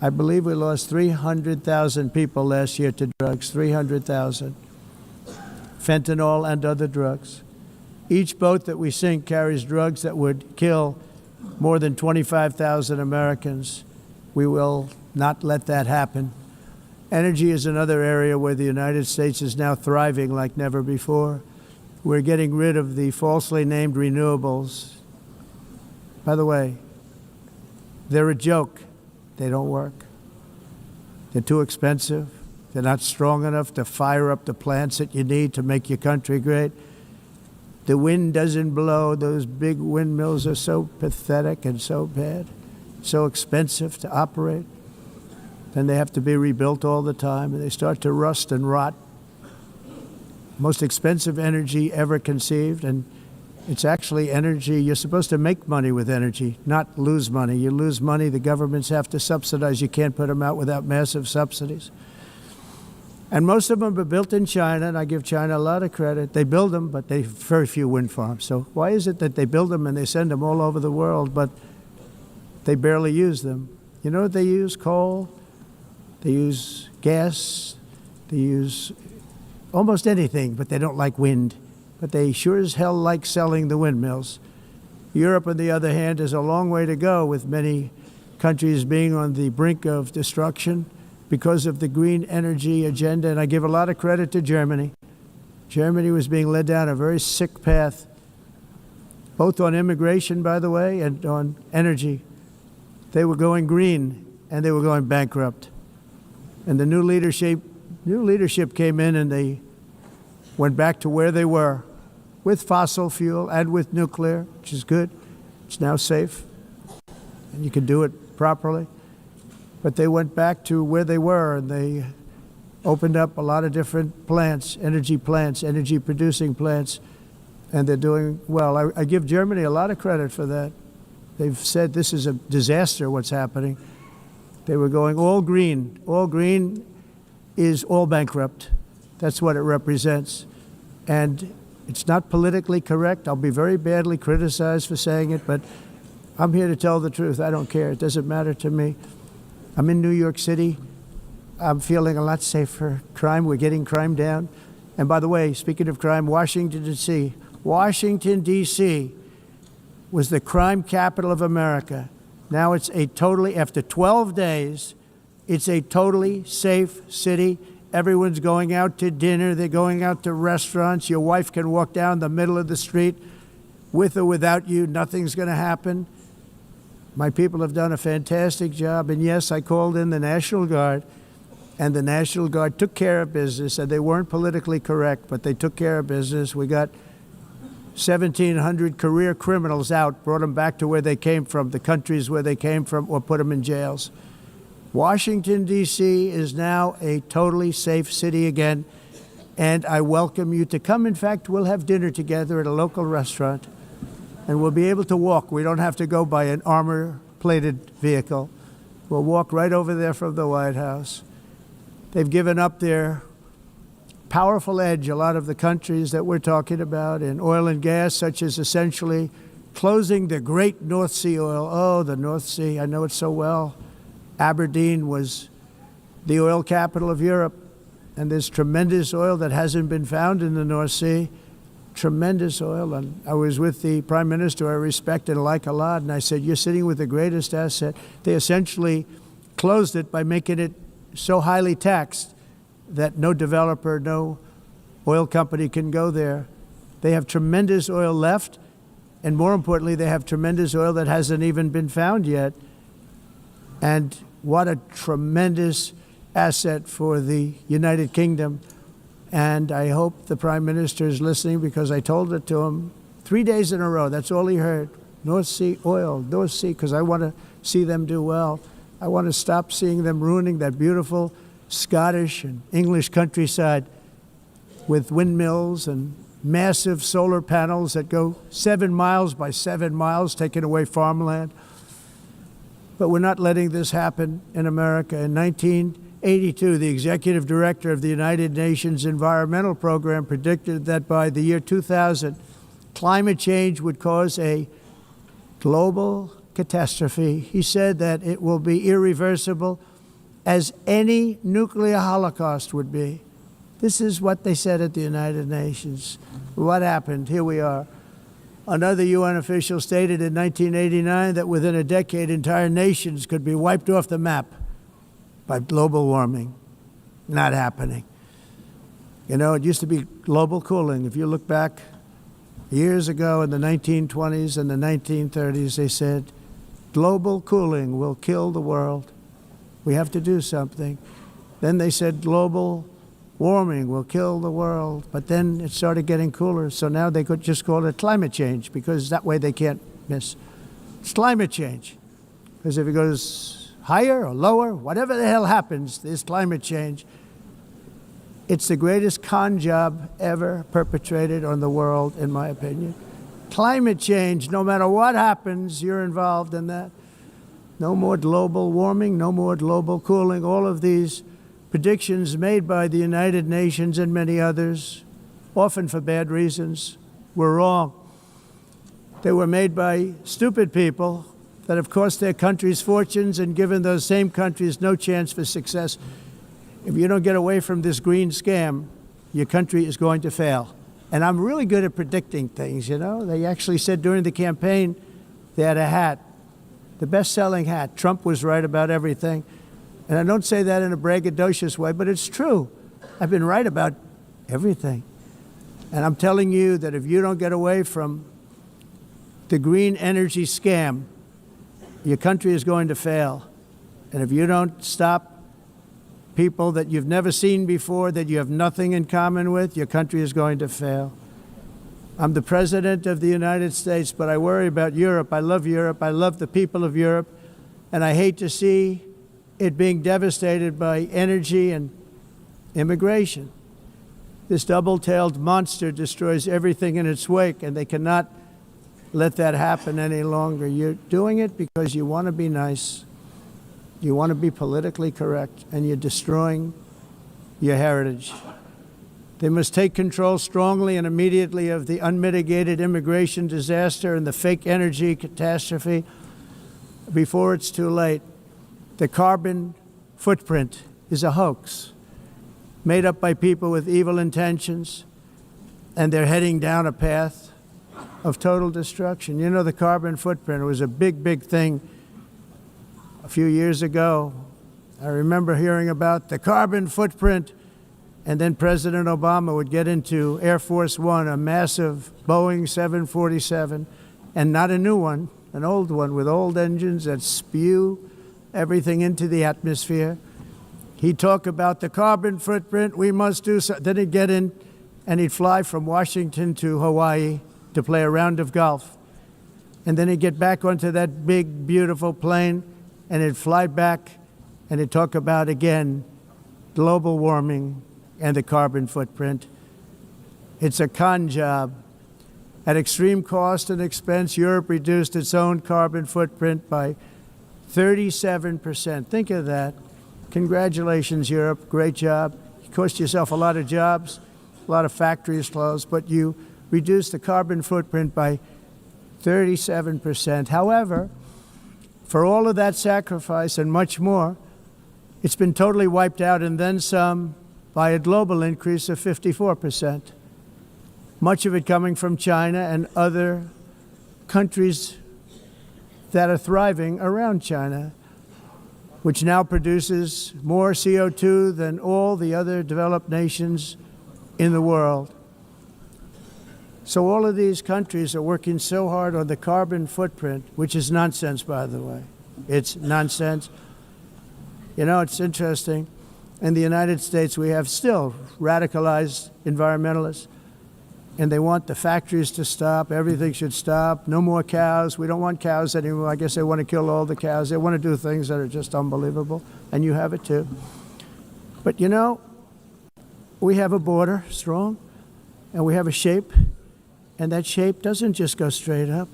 I believe we lost 300,000 people last year to drugs, 300,000. Fentanyl and other drugs. Each boat that we sink carries drugs that would kill more than 25,000 Americans. We will not let that happen. Energy is another area where the United States is now thriving like never before. We're getting rid of the falsely named renewables. By the way, they're a joke. They don't work. They're too expensive. They're not strong enough to fire up the plants that you need to make your country great. The wind doesn't blow. Those big windmills are so pathetic and so bad, so expensive to operate. Then they have to be rebuilt all the time, and they start to rust and rot. Most expensive energy ever conceived, and it's actually energy. You're supposed to make money with energy, not lose money. You lose money, the governments have to subsidize. You can't put them out without massive subsidies. And most of them are built in China, and I give China a lot of credit. They build them, but they have very few wind farms. So why is it that they build them and they send them all over the world, but they barely use them? You know what they use? Coal. They use gas. They use almost anything, but they don't like wind. But they sure as hell like selling the windmills. Europe, on the other hand, has a long way to go, with many countries being on the brink of destruction because of the green energy agenda. And I give a lot of credit to Germany. Germany was being led down a very sick path, both on immigration, by the way, and on energy. They were going green, and they were going bankrupt. And the new leadership came in, and they went back to where they were, with fossil fuel and with nuclear, which is good. It's now safe, and you can do it properly. But they went back to where they were, and they opened up a lot of different plants, energy-producing plants, and they're doing well. I give Germany a lot of credit for that. They've said this is a disaster, what's happening. They were going all green. All green is all bankrupt. That's what it represents. And it's not politically correct. I'll be very badly criticized for saying it, but I'm here to tell the truth. I don't care. It doesn't matter to me. I'm in New York City. I'm feeling a lot safer. Crime, we're getting crime down. And by the way, speaking of crime, Washington, D.C. Washington, D.C. was the crime capital of America. Now it's after 12 days, it's a totally safe city. Everyone's going out to dinner. They're going out to restaurants. Your wife can walk down the middle of the street with or without you. Nothing's going to happen. My people have done a fantastic job. And yes, I called in the National Guard, and the National Guard took care of business. And they weren't politically correct, but they took care of business. We got 1,700 career criminals out, brought them back to where they came from, the countries where they came from, or put them in jails. Washington, D.C. is now a totally safe city again, and I welcome you to come. In fact, we'll have dinner together at a local restaurant, and we'll be able to walk. We don't have to go by an armor-plated vehicle. We'll walk right over there from the White House. They've given up their powerful edge, a lot of the countries that we're talking about, in oil and gas, such as essentially closing the great North Sea oil. Oh, the North Sea, I know it so well. Aberdeen was the oil capital of Europe, and there's tremendous oil that hasn't been found in the North Sea, tremendous oil. And I was with the Prime Minister I respect and like a lot, and I said, you're sitting with the greatest asset. They essentially closed it by making it so highly taxed that no developer, no oil company can go there. They have tremendous oil left, and more importantly, they have tremendous oil that hasn't even been found yet. And what a tremendous asset for the United Kingdom. And I hope the Prime Minister is listening, because I told it to him 3 days in a row. That's all he heard. North Sea oil, North Sea, because I want to see them do well. I want to stop seeing them ruining that beautiful Scottish and English countryside with windmills and massive solar panels that go 7 miles by 7 miles, taking away farmland. But we're not letting this happen in America. In 1982, the executive director of the United Nations Environmental Program predicted that by the year 2000, climate change would cause a global catastrophe. He said that it will be irreversible, as any nuclear holocaust would be. This is what they said at the United Nations. What happened? Here we are. Another UN official stated in 1989 that within a decade, entire nations could be wiped off the map by global warming. Not happening. You know, it used to be global cooling. If you look back years ago in the 1920s and the 1930s, they said, global cooling will kill the world. We have to do something. Then they said global warming will kill the world. But then it started getting cooler, so now they could just call it climate change, because that way they can't miss. It's climate change. Because if it goes higher or lower, whatever the hell happens, there's climate change. It's the greatest con job ever perpetrated on the world, in my opinion. Climate change, no matter what happens, you're involved in that. No more global warming, no more global cooling. All of these predictions made by the United Nations and many others, often for bad reasons, were wrong. They were made by stupid people that have cost their countries fortunes and given those same countries no chance for success. If you don't get away from this green scam, your country is going to fail. And I'm really good at predicting things, you know. They actually said during the campaign, they had a hat, the best-selling hat. Trump was right about everything. And I don't say that in a braggadocious way, but it's true. I've been right about everything. And I'm telling you that if you don't get away from the green energy scam, your country is going to fail. And if you don't stop people that you've never seen before, that you have nothing in common with, your country is going to fail. I'm the President of the United States, but I worry about Europe. I love Europe. I love the people of Europe. And I hate to see it being devastated by energy and immigration. This double-tailed monster destroys everything in its wake, and they cannot let that happen any longer. You're doing it because you want to be nice. You want to be politically correct, and you're destroying your heritage. They must take control strongly and immediately of the unmitigated immigration disaster and the fake energy catastrophe before it's too late. The carbon footprint is a hoax made up by people with evil intentions, and they're heading down a path of total destruction. You know, the carbon footprint was a big, big thing a few years ago. I remember hearing about the carbon footprint, and then President Obama would get into Air Force One, a massive Boeing 747, and not a new one, an old one with old engines that spew everything into the atmosphere. He'd talk about the carbon footprint, we must do so. Then he'd get in and he'd fly from Washington to Hawaii to play a round of golf. And then he'd get back onto that big, beautiful plane and he'd fly back and he'd talk about, again, global warming and the carbon footprint. It's a con job. At extreme cost and expense, Europe reduced its own carbon footprint by 37%. Think of that. Congratulations, Europe. Great job. You cost yourself a lot of jobs, a lot of factories closed, but you reduced the carbon footprint by 37%. However, for all of that sacrifice and much more, it's been totally wiped out and then some by a global increase of 54%. Much of it coming from China and other countries that are thriving around China, which now produces more CO2 than all the other developed nations in the world. So all of these countries are working so hard on the carbon footprint, which is nonsense, by the way. It's nonsense. You know, it's interesting. In the United States, we have still radicalized environmentalists, and they want the factories to stop. Everything should stop. No more cows. We don't want cows anymore. I guess they want to kill all the cows. They want to do things that are just unbelievable, and you have it too. But you know, we have a border, strong, and we have a shape, and that shape doesn't just go straight up.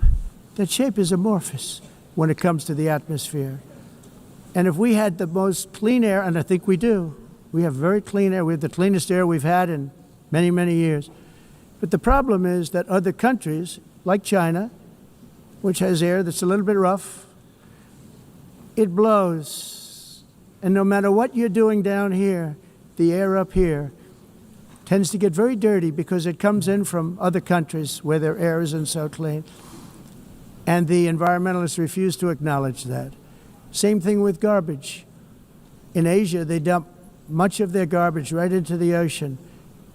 That shape is amorphous when it comes to the atmosphere. And if we had the most clean air, and I think we do, we have very clean air. We have the cleanest air we've had in many, many years. But the problem is that other countries, like China, which has air that's a little bit rough, it blows. And no matter what you're doing down here, the air up here tends to get very dirty because it comes in from other countries where their air isn't so clean. And the environmentalists refuse to acknowledge that. Same thing with garbage. In Asia, they dump much of their garbage right into the ocean.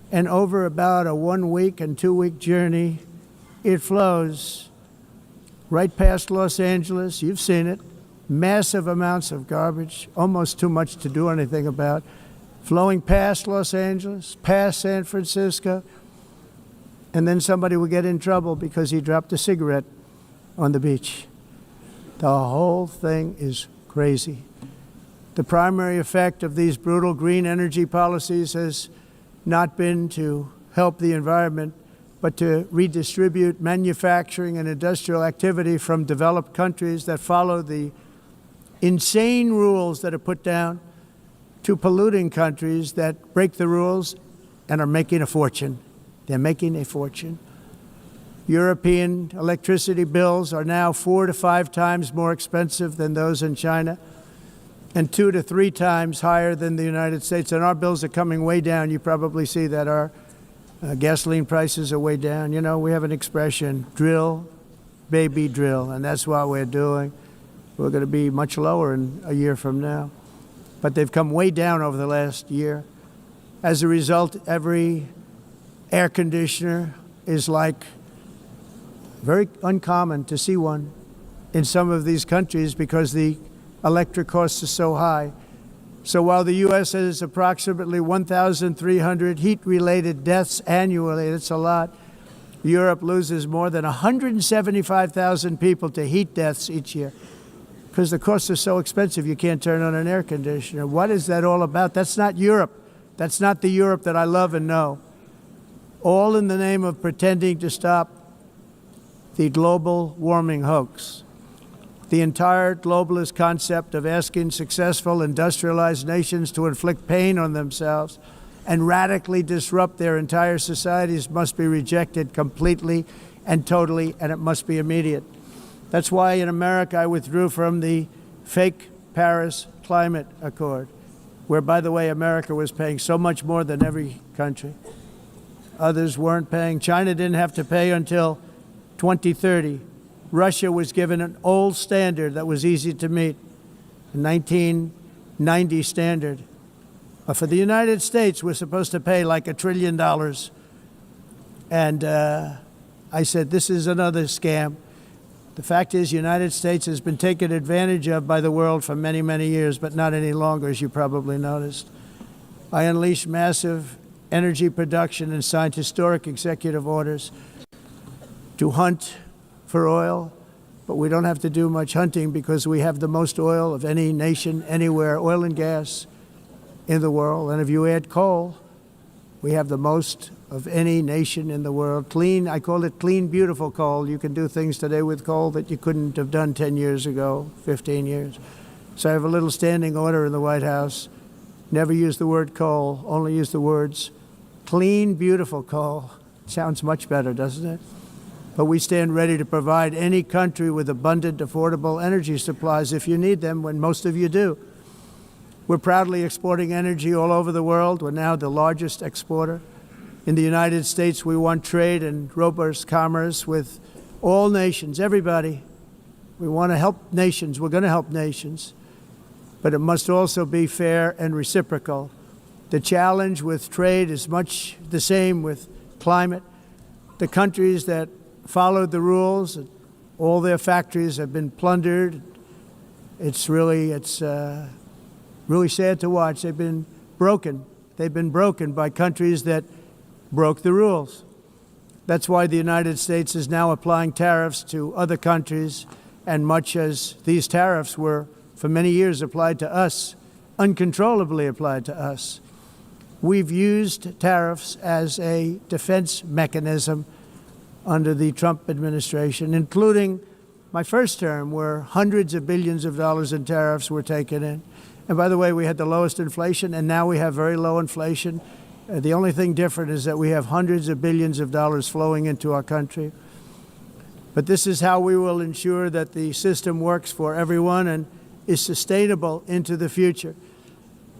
And over about a 1 week and 2 week journey, it flows right past Los Angeles. You've seen it. Massive amounts of garbage, almost too much to do anything about, flowing past Los Angeles, past San Francisco, and then somebody will get in trouble because he dropped a cigarette on the beach. The whole thing is crazy. The primary effect of these brutal green energy policies has not been to help the environment, but to redistribute manufacturing and industrial activity from developed countries that follow the insane rules that are put down to polluting countries that break the rules and are making a fortune. They're making a fortune. European electricity bills are now 4 to 5 times more expensive than those in China and 2 to 3 times higher than the United States. And our bills are coming way down. You probably see that our gasoline prices are way down. You know, we have an expression, drill, baby, drill, and that's what we're doing. We're going to be much lower in a year from now. But they've come way down over the last year. As a result, every air conditioner is like very uncommon to see one in some of these countries because the electric costs are so high. So while the U.S. has approximately 1,300 heat-related deaths annually, that's a lot, Europe loses more than 175,000 people to heat deaths each year because the costs are so expensive you can't turn on an air conditioner. What is that all about? That's not Europe. That's not the Europe that I love and know. All in the name of pretending to stop the global warming hoax. The entire globalist concept of asking successful industrialized nations to inflict pain on themselves and radically disrupt their entire societies must be rejected completely and totally, and it must be immediate. That's why in America I withdrew from the fake Paris Climate Accord, where, by the way, America was paying so much more than every country. Others weren't paying. China didn't have to pay until 2030. Russia was given an old standard that was easy to meet, a 1990 standard. But for the United States, we're supposed to pay like $1 trillion. And I said, this is another scam. The fact is, the United States has been taken advantage of by the world for many, many years, but not any longer, as you probably noticed. I unleashed massive energy production and signed historic executive orders to hunt for oil, but we don't have to do much hunting because we have the most oil of any nation anywhere, oil and gas in the world. And if you add coal, we have the most of any nation in the world. Clean, I call it clean, beautiful coal. You can do things today with coal that you couldn't have done 10 years ago, 15 years. So I have a little standing order in the White House. Never use the word coal, only use the words clean, beautiful coal. Sounds much better, doesn't it? But we stand ready to provide any country with abundant, affordable energy supplies if you need them, when most of you do. We're proudly exporting energy all over the world. We're now the largest exporter. In the United States, we want trade and robust commerce with all nations, everybody. We want to help nations. We're going to help nations. But it must also be fair and reciprocal. The challenge with trade is much the same with climate. The countries that followed the rules, all their factories have been plundered. It's really sad to watch. They've been broken. They've been broken by countries that broke the rules. That's why the United States is now applying tariffs to other countries, and much as these tariffs were for many years applied to us, uncontrollably applied to us. We've used tariffs as a defense mechanism under the Trump administration, including my first term, where hundreds of billions of dollars in tariffs were taken in. And by the way, we had the lowest inflation, and now we have very low inflation. The only thing different is that we have hundreds of billions of dollars flowing into our country. But this is how we will ensure that the system works for everyone and is sustainable into the future.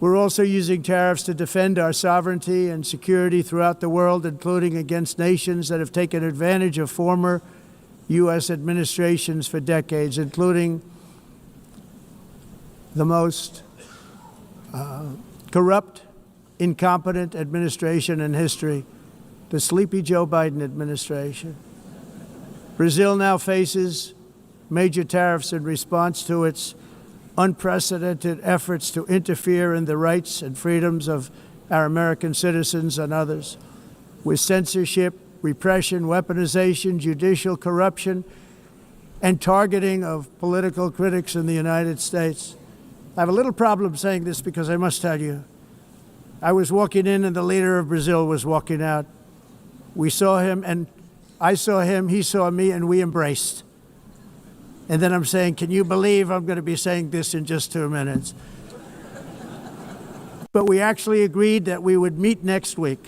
We're also using tariffs to defend our sovereignty and security throughout the world, including against nations that have taken advantage of former U.S. administrations for decades, including the most corrupt, incompetent administration in history, the sleepy Joe Biden administration. Brazil now faces major tariffs in response to its unprecedented efforts to interfere in the rights and freedoms of our American citizens and others, with censorship, repression, weaponization, judicial corruption, and targeting of political critics in the United States. I have a little problem saying this because I must tell you, I was walking in and the leader of Brazil was walking out. We saw him and I saw him, he saw me, and we embraced. And then I'm saying, can you believe I'm going to be saying this in just 2 minutes? But we actually agreed that we would meet next week.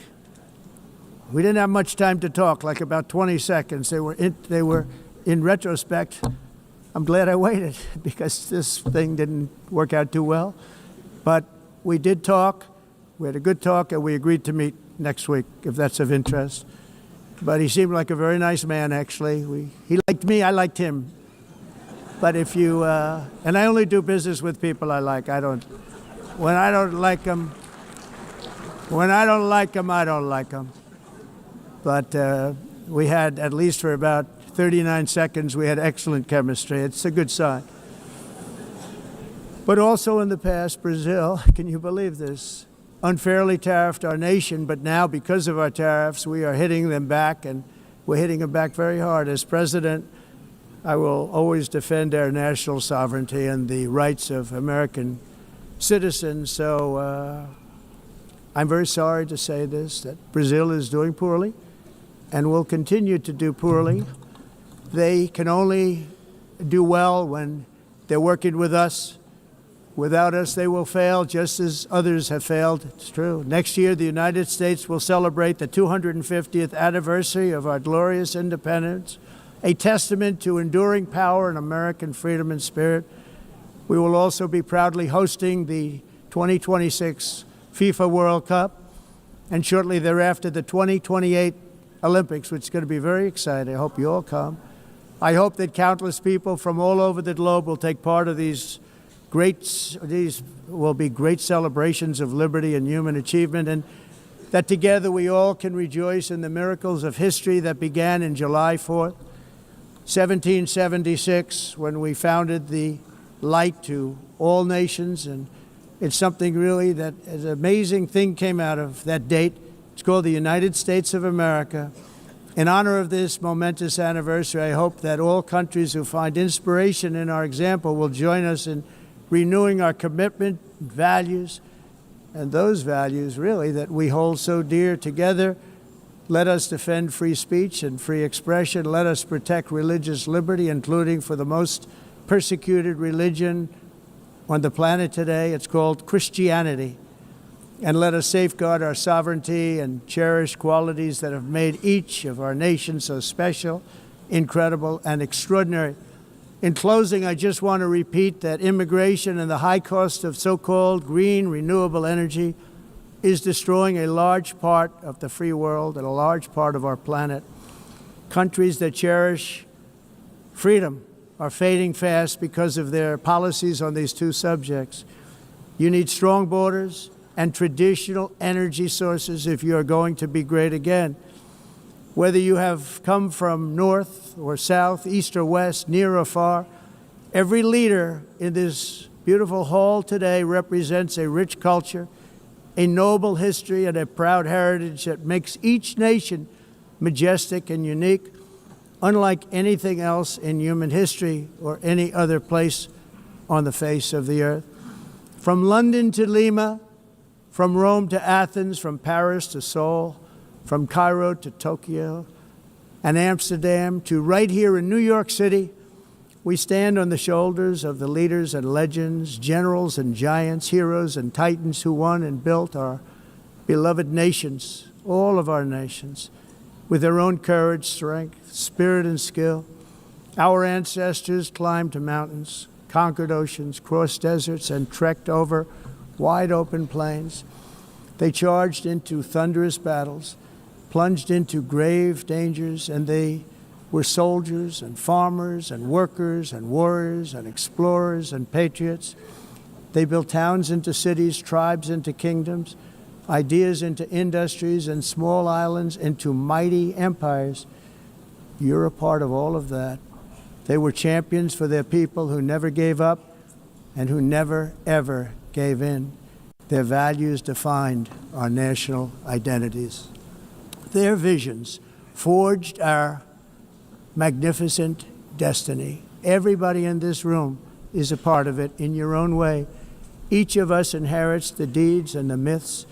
We didn't have much time to talk, like about 20 seconds. They were in retrospect, I'm glad I waited because this thing didn't work out too well. But we did talk, we had a good talk, and we agreed to meet next week, if that's of interest. But he seemed like a very nice man, actually. He liked me, I liked him. But if you, and I only do business with people I like. When I don't like them, I don't like them. But we had, at least for about 39 seconds, we had excellent chemistry. It's a good sign. But also in the past, Brazil, can you believe this, unfairly tariffed our nation, but now because of our tariffs, we are hitting them back, and we're hitting them back very hard. As president, I will always defend our national sovereignty and the rights of American citizens. So I'm very sorry to say this, that Brazil is doing poorly and will continue to do poorly. They can only do well when they're working with us. Without us, they will fail, just as others have failed. It's true. Next year, the United States will celebrate the 250th anniversary of our glorious independence, a testament to enduring power and American freedom and spirit. We will also be proudly hosting the 2026 FIFA World Cup, and shortly thereafter, the 2028 Olympics, which is going to be very exciting. I hope you all come. I hope that countless people from all over the globe will take part of these will be great celebrations of liberty and human achievement, and that together we all can rejoice in the miracles of history that began in July 4th, 1776, when we founded the light to all nations. And it's something really that an amazing thing came out of that date. It's called the United States of America. In honor of this momentous anniversary, I hope that all countries who find inspiration in our example will join us in renewing our commitment, values, and those values really that we hold so dear together. Let us defend free speech and free expression. Let us protect religious liberty, including for the most persecuted religion on the planet today. It's called Christianity. And let us safeguard our sovereignty and cherish qualities that have made each of our nations so special, incredible, and extraordinary. In closing, I just want to repeat that immigration and the high cost of so-called green renewable energy is destroying a large part of the free world and a large part of our planet. Countries that cherish freedom are fading fast because of their policies on these two subjects. You need strong borders and traditional energy sources if you are going to be great again. Whether you have come from north or south, east or west, near or far, every leader in this beautiful hall today represents a rich culture, a noble history, and a proud heritage that makes each nation majestic and unique, unlike anything else in human history or any other place on the face of the earth. From London to Lima, from Rome to Athens, from Paris to Seoul, from Cairo to Tokyo and Amsterdam to right here in New York City, we stand on the shoulders of the leaders and legends, generals and giants, heroes and titans who won and built our beloved nations, all of our nations, with their own courage, strength, spirit, and skill. Our ancestors climbed mountains, conquered oceans, crossed deserts, and trekked over wide open plains. They charged into thunderous battles, plunged into grave dangers, and they were soldiers and farmers and workers and warriors and explorers and patriots. They built towns into cities, tribes into kingdoms, ideas into industries, and small islands into mighty empires. You're a part of all of that. They were champions for their people who never gave up and who never, ever gave in. Their values defined our national identities. Their visions forged our magnificent destiny. Everybody in this room is a part of it in your own way. Each of us inherits the deeds and the myths,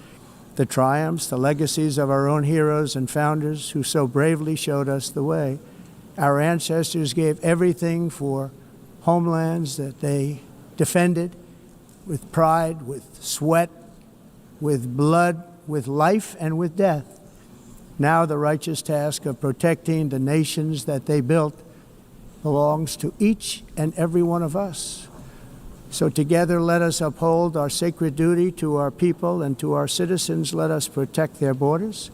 the triumphs, the legacies of our own heroes and founders who so bravely showed us the way. Our ancestors gave everything for homelands that they defended with pride, with sweat, with blood, with life, and with death. Now the righteous task of protecting the nations that they built belongs to each and every one of us. So together let us uphold our sacred duty to our people and to our citizens. Let us protect their borders,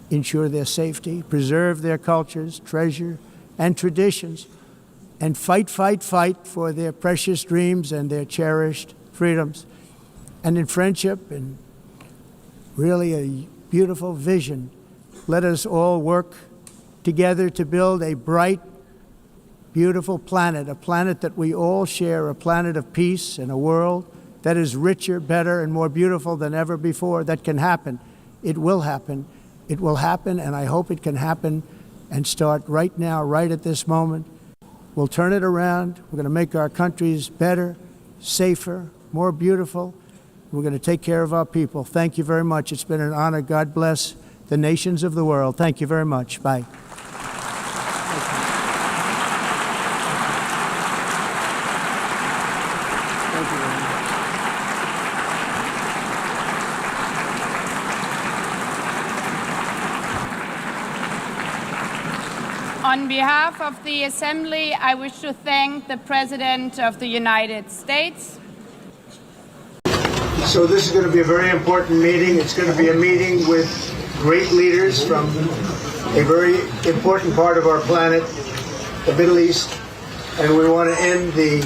ensure their safety, preserve their cultures, treasure, and traditions, and fight, fight, fight for their precious dreams and their cherished freedoms. And in friendship and really a beautiful vision, let us all work together to build a bright, beautiful planet, a planet that we all share, a planet of peace and a world that is richer, better, and more beautiful than ever before. That can happen. It will happen. It will happen, and I hope it can happen and start right now, right at this moment. We'll turn it around. We're going to make our countries better, safer, more beautiful. We're going to take care of our people. Thank you very much. It's been an honor. God bless the nations of the world. Thank you very much. Bye. On behalf of the Assembly, I wish to thank the President of the United States. So this is going to be a very important meeting. It's going to be a meeting with great leaders from a very important part of our planet, the Middle East. And we want to end the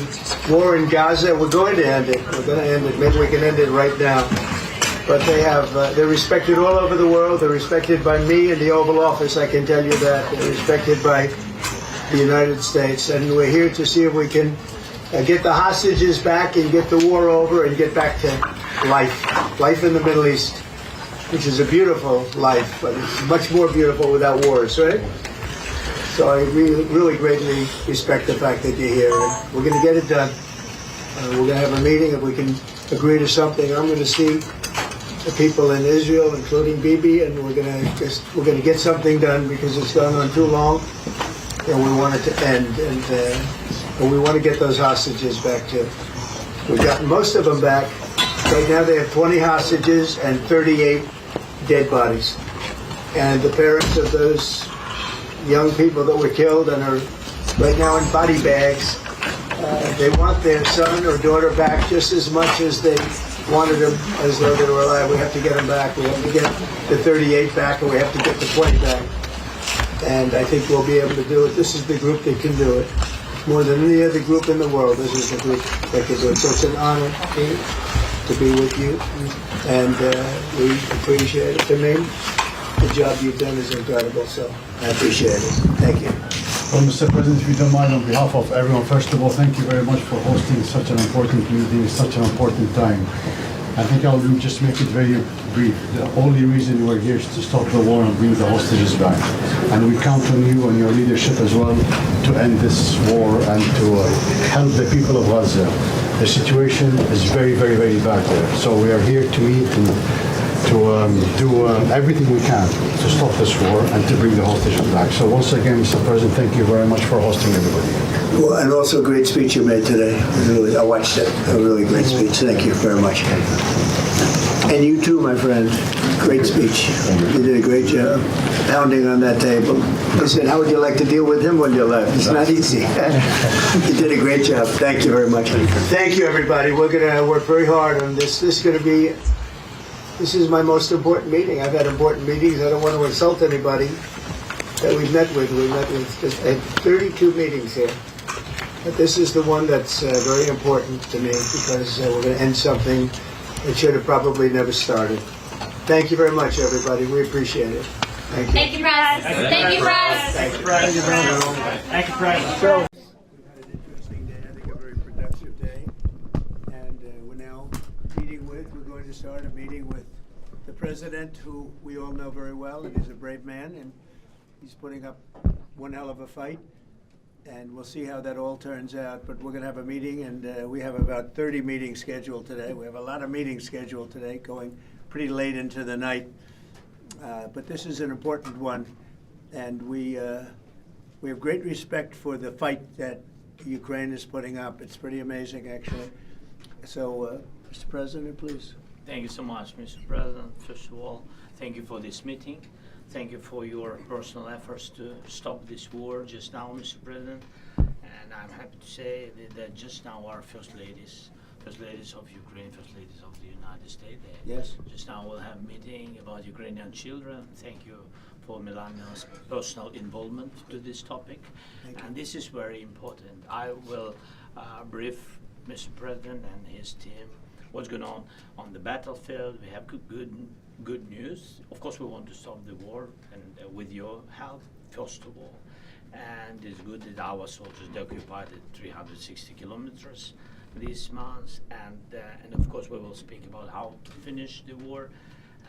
war in Gaza. We're going to end it. We're going to end it. Maybe we can end it right now. But they're respected all over the world. They're respected by me in the Oval Office, I can tell you that. They're respected by the United States. And we're here to see if we can get the hostages back and get the war over and get back to life in the Middle East, which is a beautiful life, but it's much more beautiful without wars, right? So I really greatly respect the fact that you're here. And we're going to get it done. We're going to have a meeting. If we can agree to something, I'm going to see the people in Israel, including Bibi, and we're going to get something done because it's gone on too long, and we want it to end. And we want to get those hostages back too. We've gotten most of them back. Right now they have 20 hostages and 38 dead bodies. And the parents of those young people that were killed and are right now in body bags, they want their son or daughter back just as much as they wanted them as though they were alive. We have to get them back. We have to get the 38 back, and we have to get the 20 back. And I think we'll be able to do it. This is the group that can do it. More than any other group in the world, this is the group that can do it. So it's an honor to be with you, and we appreciate it. To me, the job you've done is incredible, so I appreciate it. Thank you. Well, Mr. President, if you don't mind, on behalf of everyone, first of all, thank you very much for hosting such an important meeting, such an important time. I think I'll just make it very brief. The only reason we're here is to stop the war and bring the hostages back. And we count on you and your leadership as well to end this war and to help the people of Gaza. The situation is very, very, very bad there. So we are here to meet and do everything we can to stop this war and to bring the hostages back. So once again, Mr. President, thank you very much for hosting everybody. Well, and also a great speech you made today. Really, I watched it. A really great speech. Thank you very much. And you too, my friend. Great speech. You did a great job pounding on that table. I said, how would you like to deal with him when you left? It's not easy. You did a great job. Thank you very much. Thank you, everybody. We're going to work very hard on this. This is my most important meeting. I've had important meetings. I don't want to insult anybody that we've met with. We met with just 32 meetings here. But this is the one that's very important to me because we're going to end something that should have probably never started. Thank you very much, everybody. We appreciate it. Thank you. Thank you, Press. Thank you, Press. Thank you, Press. Thank you, Press. So, we've had an interesting day, I think a very productive day. And we're now we're going to start a meeting with the president, who we all know very well, and he's a brave man, and he's putting up one hell of a fight. And we'll see how that all turns out. But we're going to have a meeting, and we have about 30 meetings scheduled today. We have a lot of meetings scheduled today, going pretty late into the night. But this is an important one, and we have great respect for the fight that Ukraine is putting up. It's pretty amazing, actually. So, Mr. President, please. Thank you so much, Mr. President. First of all, thank you for this meeting. Thank you for your personal efforts to stop this war just now, Mr. President. And I'm happy to say that just now our first ladies of Ukraine, first ladies of the United States, Yes. just now we'll have a meeting about Ukrainian children. Thank you for Melania's personal involvement to this topic. And this is very important. I will brief Mr. President and his team what's going on the battlefield. We have good news. Of course, we want to stop the war, and with your help, first of all. And it's good that our soldiers occupied 360 kilometers this month. And of course, we will speak about how to finish the war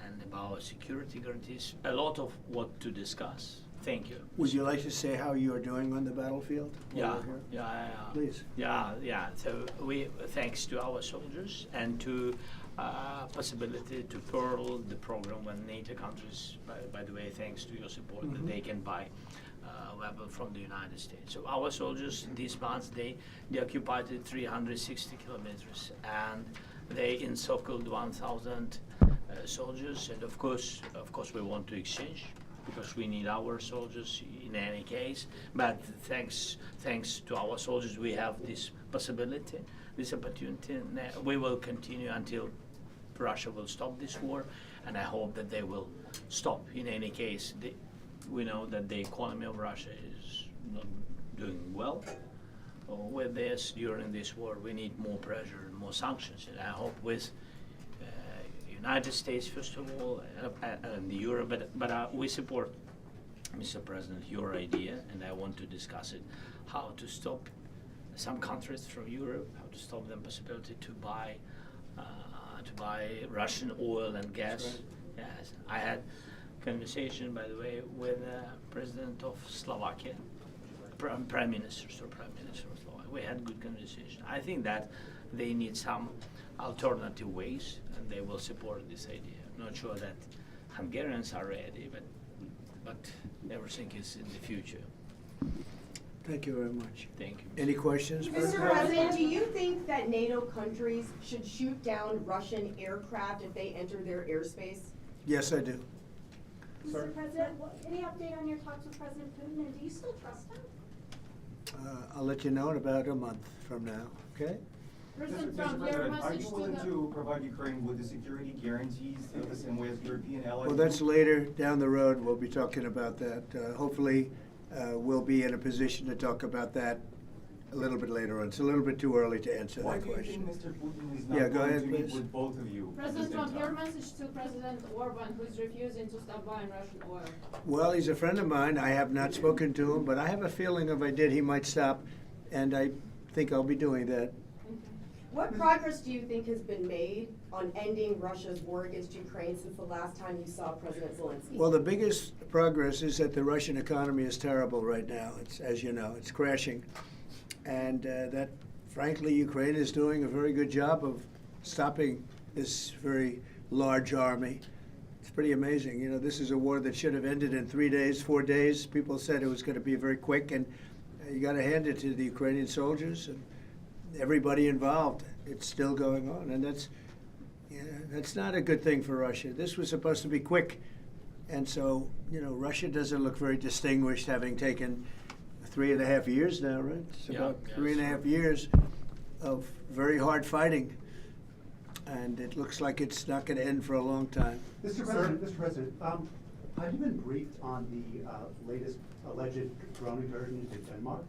and about security guarantees. A lot of what to discuss. Thank you. Would you like to say how you are doing on the battlefield? Yeah. Please. Yeah. So thanks to our soldiers and to possibility to pearl the program when NATO countries, by the way, thanks to your support, that they can buy weapons from the United States. So our soldiers this month, they occupied 360 kilometers, and they encircled 1,000 soldiers. And of course we want to exchange, because we need our soldiers in any case. But thanks to our soldiers, we have this possibility, this opportunity. And we will continue until Russia will stop this war, and I hope that they will stop. In any case, we know that the economy of Russia is not doing well with this. During this war, we need more pressure and more sanctions, and I hope with United States, first of all, and Europe, but we support, Mr. President, your idea, and I want to discuss it, how to stop some countries from Europe, how to stop them possibility to buy Russian oil and gas. Right. Yes, I had conversation, by the way, with President of Slovakia, Prime Minister of Slovakia. We had good conversation. I think that they need some alternative ways, and they will support this idea. I'm not sure that Hungarians are ready, but everything is in the future. Thank you very much. Thank you. Any questions? Mr. President, do you think that NATO countries should shoot down Russian aircraft if they enter their airspace? Yes, I do. Mr. President, any update on your talks with President Putin, and do you still trust him? I'll let you know in about a month from now, okay? President Mr. Trump, your President, are message you to willing the... to provide Ukraine with the security guarantees the same way as European allies? Well, that's later down the road. We'll be talking about that. Hopefully, we'll be in a position to talk about that a little bit later on. It's a little bit too early to answer Why that do you question. think Mr. Putin is Yeah, not go going ahead, to meet please. with both of you? President Trump, your time? message to President Orban, who is refusing to stop buying Russian oil. Well, he's a friend of mine. I have not spoken to him, but I have a feeling if I did, he might stop, and I think I'll be doing that. What progress do you think has been made on ending Russia's war against Ukraine since the last time you saw President Zelensky? Well, the biggest progress is that the Russian economy is terrible right now. It's, as you know, it's crashing. And that, frankly, Ukraine is doing a very good job of stopping this very large army. pretty amazing. You know, this is a war that should have ended in 3 days, 4 days. People said it was going to be very quick, and you got to hand it to the Ukrainian soldiers and everybody involved. It's still going on, and that's not a good thing for Russia. This was supposed to be quick, and so, you know, Russia doesn't look very distinguished, having taken 3.5 years now, right? It's about 3.5 years of very hard fighting, and it looks like it's not going to end for a long time. Mr. President, have you been briefed on the latest alleged drone incursion into Denmark?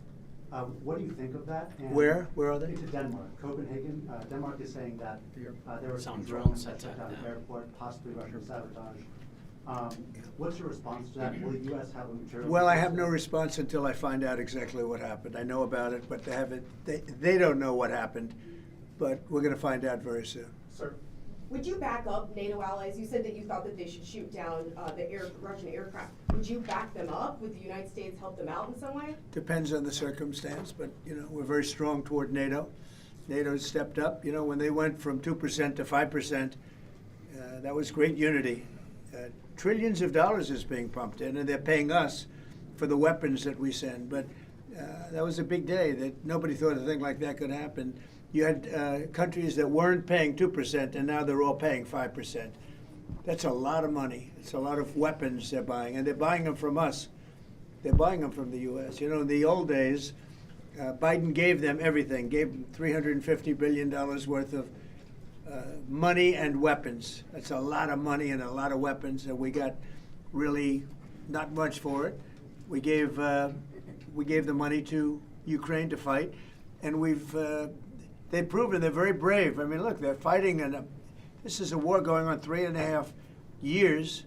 What do you think of that? And Where are they? Into Denmark, Copenhagen. Denmark is saying that there were some Some drones drones that shut down attacked, the airport, possibly Russian sabotage. What's your response to that? Will the U.S. have a material? Well, I have no response until I find out exactly what happened. I know about it, but they don't know what happened. But we're going to find out very soon. Sir. Would you back up NATO allies? You said that you thought that they should shoot down the Russian aircraft. Would you back them up? Would the United States help them out in some way? Depends on the circumstance, but, you know, we're very strong toward NATO. NATO's stepped up. You know, when they went from 2% to 5%, that was great unity. Trillions of dollars is being pumped in, and they're paying us for the weapons that we send. But that was a big day. That nobody thought a thing like that could happen. You had countries that weren't paying 2%, and now they're all paying 5%. That's a lot of money. It's a lot of weapons they're buying, and they're buying them from us. They're buying them from the U.S. You know, in the old days, Biden gave them everything, gave them $350 billion worth of money and weapons. That's a lot of money and a lot of weapons, and we got really not much for it. We gave the money to Ukraine to fight, and they've proven they're very brave. I mean, look, they're fighting, and this is a war going on 3.5 years,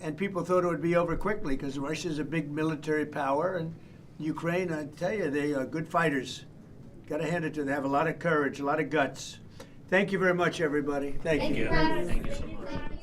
and people thought it would be over quickly because Russia's a big military power, and Ukraine, I tell you, they are good fighters. Got to hand it to them. They have a lot of courage, a lot of guts. Thank you very much, everybody. Thank you. Thank you so much.